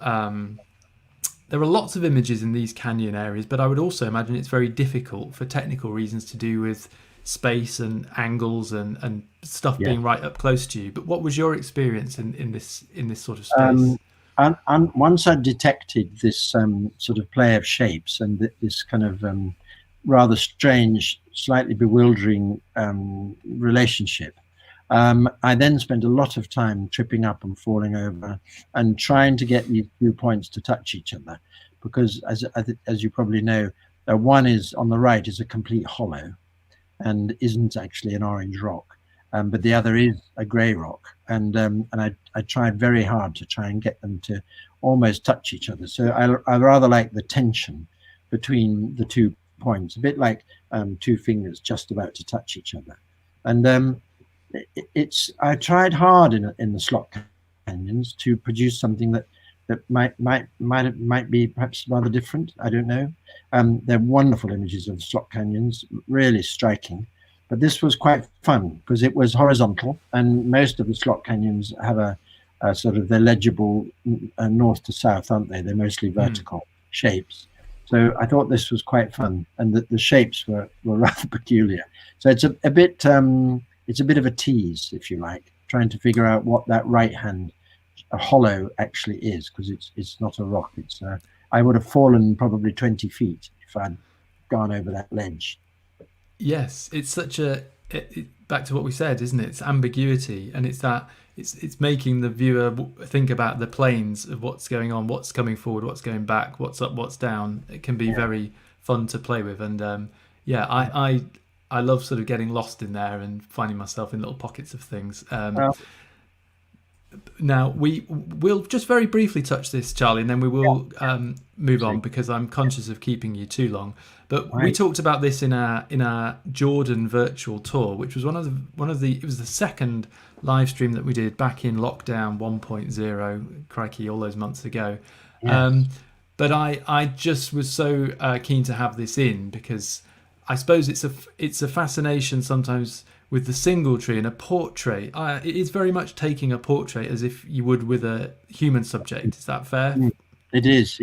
images in these canyon areas, but I would also imagine it's very difficult for technical reasons to do with space and angles and stuff being right up close to you. But what was your experience in this sort of space? And once I detected this sort of play of shapes and this kind of rather strange, slightly bewildering relationship, I then spent a lot of time tripping up and falling over and trying to get these 2 points to touch each other, because as you probably know, one is on the right is a complete hollow and isn't actually an orange rock, but the other is a grey rock, and I tried very hard to try and get them to almost touch each other. So I rather like the tension between the points, a bit like two fingers just about to touch each other. And I tried hard in the slot canyons to produce something that might be perhaps rather different. I don't know. They're wonderful images of slot canyons, really striking. But this was quite fun because it was horizontal, and most of the slot canyons have a sort of, they're legible north to south, aren't they? They're mostly vertical shapes. So I thought this was quite fun, and the shapes were rather peculiar. So it's a bit of a tease, if you like, trying to figure out what that right hand hollow actually is, because it's not a rock. It's I would have fallen probably 20 feet if I'd gone over that ledge. Yes, it's such back to what we said, isn't it? It's ambiguity, and it's making the viewer think about the planes of what's going on, what's coming forward, what's going back, what's up, what's down. It can be very fun to play with, and I love sort of getting lost in there and finding myself in little pockets of things. Now we'll just very briefly touch this, Charlie, and then we will move on, because I'm conscious of keeping you too long. But we talked about this in our Jordan virtual tour, which was one of the it was the second live stream that we did back in lockdown 1.0, crikey, all those months ago. Yes. But I just was so keen to have this in, because I suppose it's a fascination sometimes with the single tree and a portrait. It is very much taking a portrait as if you would with a human subject. Is that fair? It is.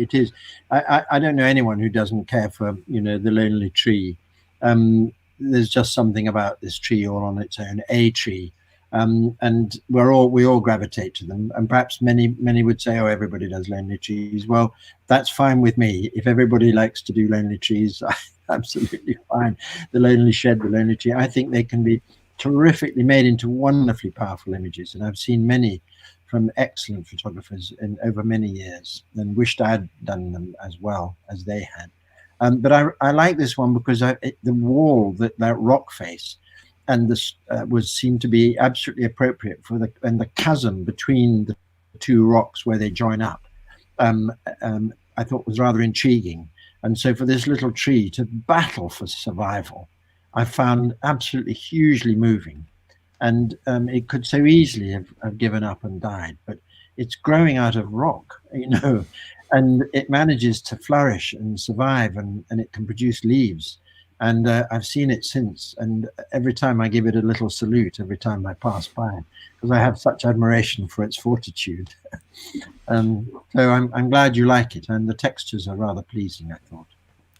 I don't know anyone who doesn't care for, the lonely tree. There's just something about this tree all on its own, a tree. And we all gravitate to them. And perhaps many would say, oh, everybody does lonely trees. Well, that's fine with me. If everybody likes to do lonely trees, absolutely fine. The lonely shed, the lonely tree, I think they can be terrifically made into wonderfully powerful images. And I've seen many from excellent photographers over many years, and wished I had done them as well as they had. But I like this one because the wall, that rock face, and this seemed to be absolutely appropriate for the chasm between the two rocks where they join up. I thought was rather intriguing. And so for this little tree to battle for survival, I found absolutely hugely moving. And it could so easily have given up and died, but it's growing out of rock, and it manages to flourish and survive, and it can produce leaves. And I've seen it since, and every time I give it a little salute, every time I pass by, because I have such admiration for its fortitude. So I'm glad you like it, and the textures are rather pleasing, I thought.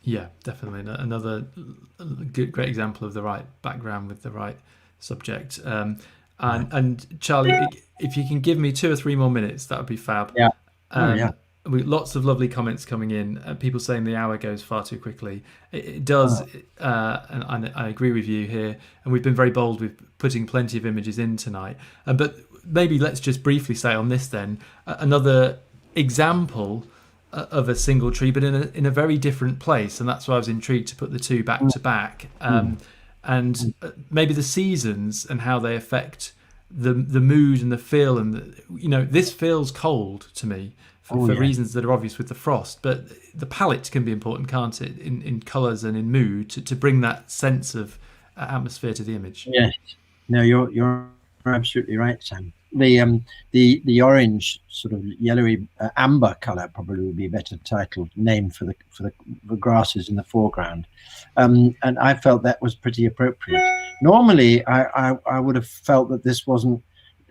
Yeah, definitely. Another great example of the right background with the right subject. And Charlie, if you can give me 2 or 3 more minutes, that would be fab. Yeah. Lots of lovely comments coming in. People saying the hour goes far too quickly. It does, and I agree with you here. And we've been very bold with putting plenty of images in tonight. But maybe let's just briefly say on this then, another example of a single tree, but in a very different place. And that's why I was intrigued to put the two back to back. And maybe the seasons and how they affect the mood and the feel. And this feels cold to me for reasons that are obvious with the frost, but the palette can be important, can't it, in colours and in mood to bring that sense of atmosphere to the image. Yes, no, you're absolutely right, Sam. The orange, sort of yellowy amber color probably would be a better title name for the grasses in the foreground, and I felt that was pretty appropriate. Normally I would have felt that this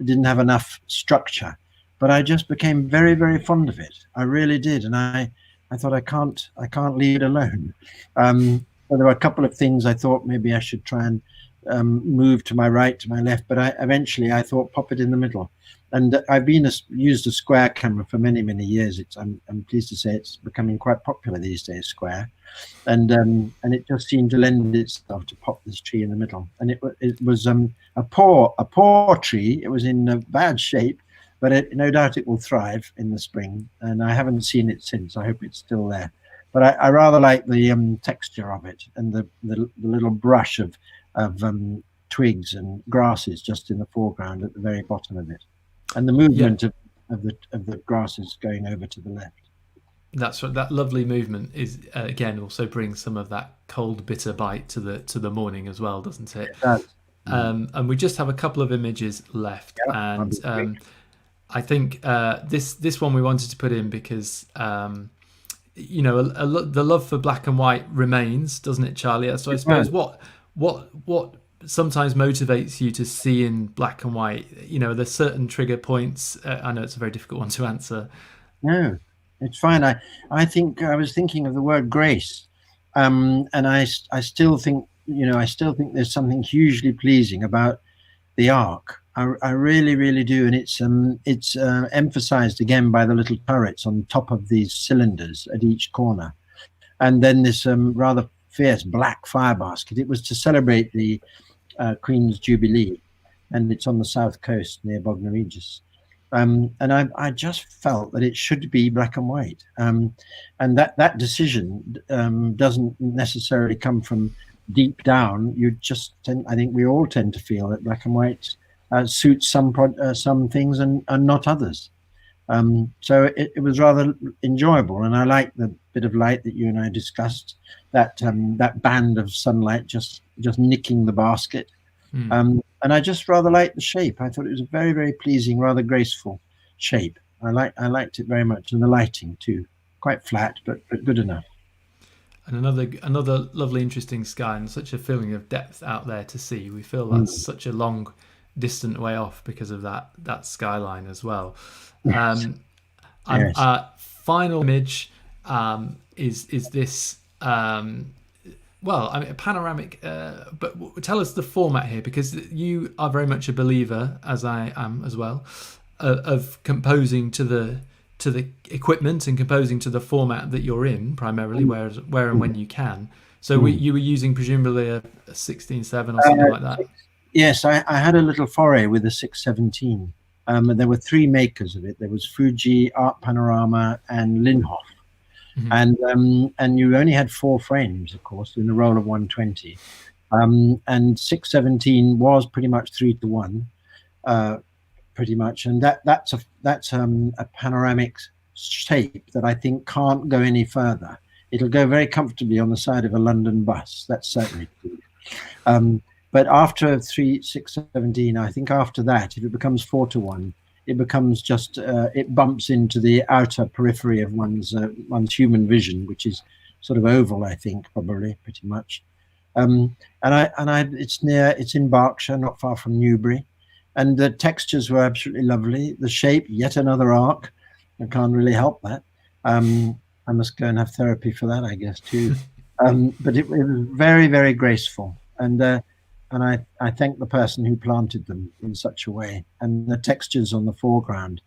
didn't have enough structure, but I just became very, very fond of it. I really did, and I thought I can't leave it alone. So there were a couple of things I thought maybe I should try and move to my right, to my left, but eventually I thought pop it in the middle. And I've used a square camera for many, many years. I'm pleased to say it's becoming quite popular these days, square, and it just seemed to lend itself to pop this tree in the middle. And it was a poor tree. It was in bad shape, but no doubt it will thrive in the spring. And I haven't seen it since. I hope it's still there. But I rather like the texture of it, and the little brush of twigs and grasses just in the foreground at the very bottom of it, and the movement of the grasses going over to the left. That's what that lovely movement is. Again, also brings some of that cold, bitter bite to the morning as well, doesn't it? It does. And we just have a couple of images left, Yeah, I'll and be quick. I think this one we wanted to put in because the love for black and white remains, doesn't it, Charlie? So I It does. suppose what sometimes motivates you to see in black and white. There's certain trigger points. I know it's a very difficult one to answer. No, it's fine. I think I was thinking of the word grace, and I still think, I still think there's something hugely pleasing about the arc. I really, really do, and it's emphasized again by the little turrets on top of these cylinders at each corner, and then this rather fierce black fire basket. It was to celebrate the Queen's Jubilee, and it's on the south coast near Bognor Regis. And I just felt that it should be black and white, and that decision doesn't necessarily come from deep down. I think we all tend to feel that black and white suits some things and not others. So it was rather enjoyable, and I like the bit of light that you and I discussed. That band of sunlight just nicking the basket. And I just rather liked the shape. I thought it was a very, very pleasing, rather graceful shape. I liked it very much, and the lighting too. Quite flat, but good enough. And another lovely, interesting sky, and such a feeling of depth out there to see. We feel that's such a long, distant way off because of that skyline as well. Yes. Final image is this. Well, I mean, a panoramic, but tell us the format here, because you are very much a believer, as I am as well, of composing to the equipment and composing to the format that you're in primarily, where and when you can. So you were using presumably a 16:7 or something like that. Yes, I had a little foray with a 617. And there were three makers of it. There was Fuji, Art Panorama, and Linhof. And you only had 4 frames, of course, in the roll of 120, and 617 was pretty much 3:1, pretty much, and that's a panoramic shape that I think can't go any further. It'll go very comfortably on the side of a London bus. That's certainly true. But after 617, I think after that, if it becomes 4:1. It becomes just it bumps into the outer periphery of one's human vision, which is sort of oval, I think, probably pretty much. It's in Berkshire, not far from Newbury, and the textures were absolutely lovely. The shape, yet another arc. I can't really help that. I must go and have therapy for that, I guess, too. But it was very, very graceful, and I thank the person who planted them in such a way. And the textures on the foreground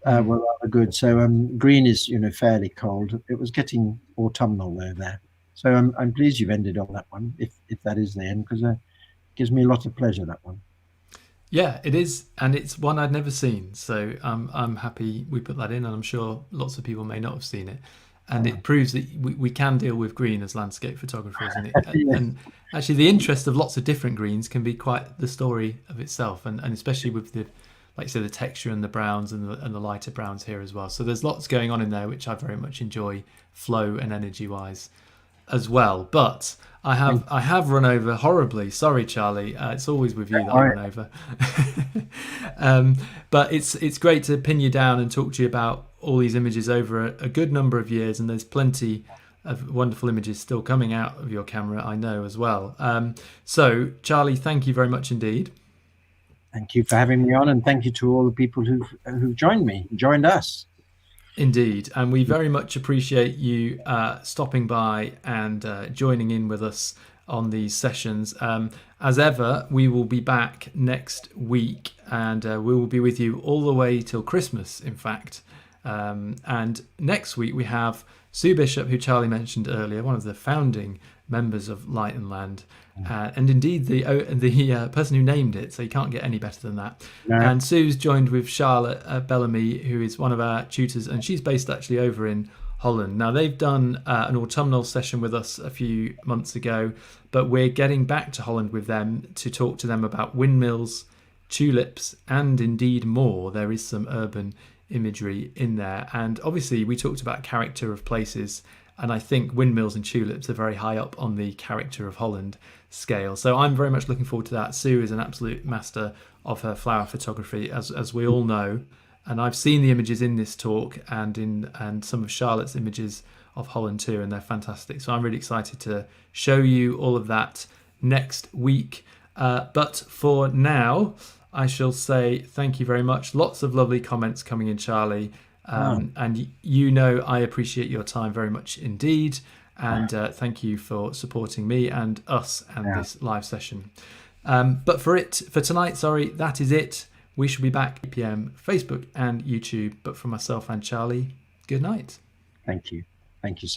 were rather good. So green is, fairly cold. It was getting autumnal though there. So I'm pleased you've ended on that one, if that is the end, because it gives me a lot of pleasure, that one. Yeah, it is, and it's one I'd never seen. So I'm happy we put that in, and I'm sure lots of people may not have seen it. And it proves that we can deal with green as landscape photographers, and actually the interest of lots of different greens can be quite the story of itself, and especially with the, like you say, the texture and the browns and the lighter browns here as well. So there's lots going on in there which I very much enjoy, flow and energy wise as well. But I have run over horribly. Sorry, Charlie. It's always with you that I run over. But it's great to pin you down and talk to you about all these images over a good number of years, and there's plenty of wonderful images still coming out of your camera, I know, as well. So, Charlie, thank you very much indeed. Thank you for having me on, and thank you to all the people who've joined us. Indeed, and we very much appreciate you stopping by and joining in with us on these sessions. As ever, we will be back next week, and we will be with you all the way till Christmas, in fact. And next week we have Sue Bishop, who Charlie mentioned earlier, one of the founding members of Light and Land, and indeed the person who named it, so you can't get any better than that. No. And Sue's joined with Charlotte Bellamy, who is one of our tutors, and she's based actually over in Holland. Now, they've done an autumnal session with us a few months ago, but we're getting back to Holland with them to talk to them about windmills, tulips, and indeed more. There is some urban imagery in there. And obviously we talked about character of places, and I think windmills and tulips are very high up on the character of Holland scale. So I'm very much looking forward to that. Sue is an absolute master of her flower photography, as we all know. And I've seen the images in this talk and some of Charlotte's images of Holland too, and they're fantastic. So I'm really excited to show you all of that next week. But for now, I shall say thank you very much. Lots of lovely comments coming in, Charlie. And I appreciate your time very much indeed. And thank you for supporting me and us and this live session. But for tonight, that is it. We shall be back 8 p.m. Facebook and YouTube. But for myself and Charlie, good night. Thank you. Thank you so much.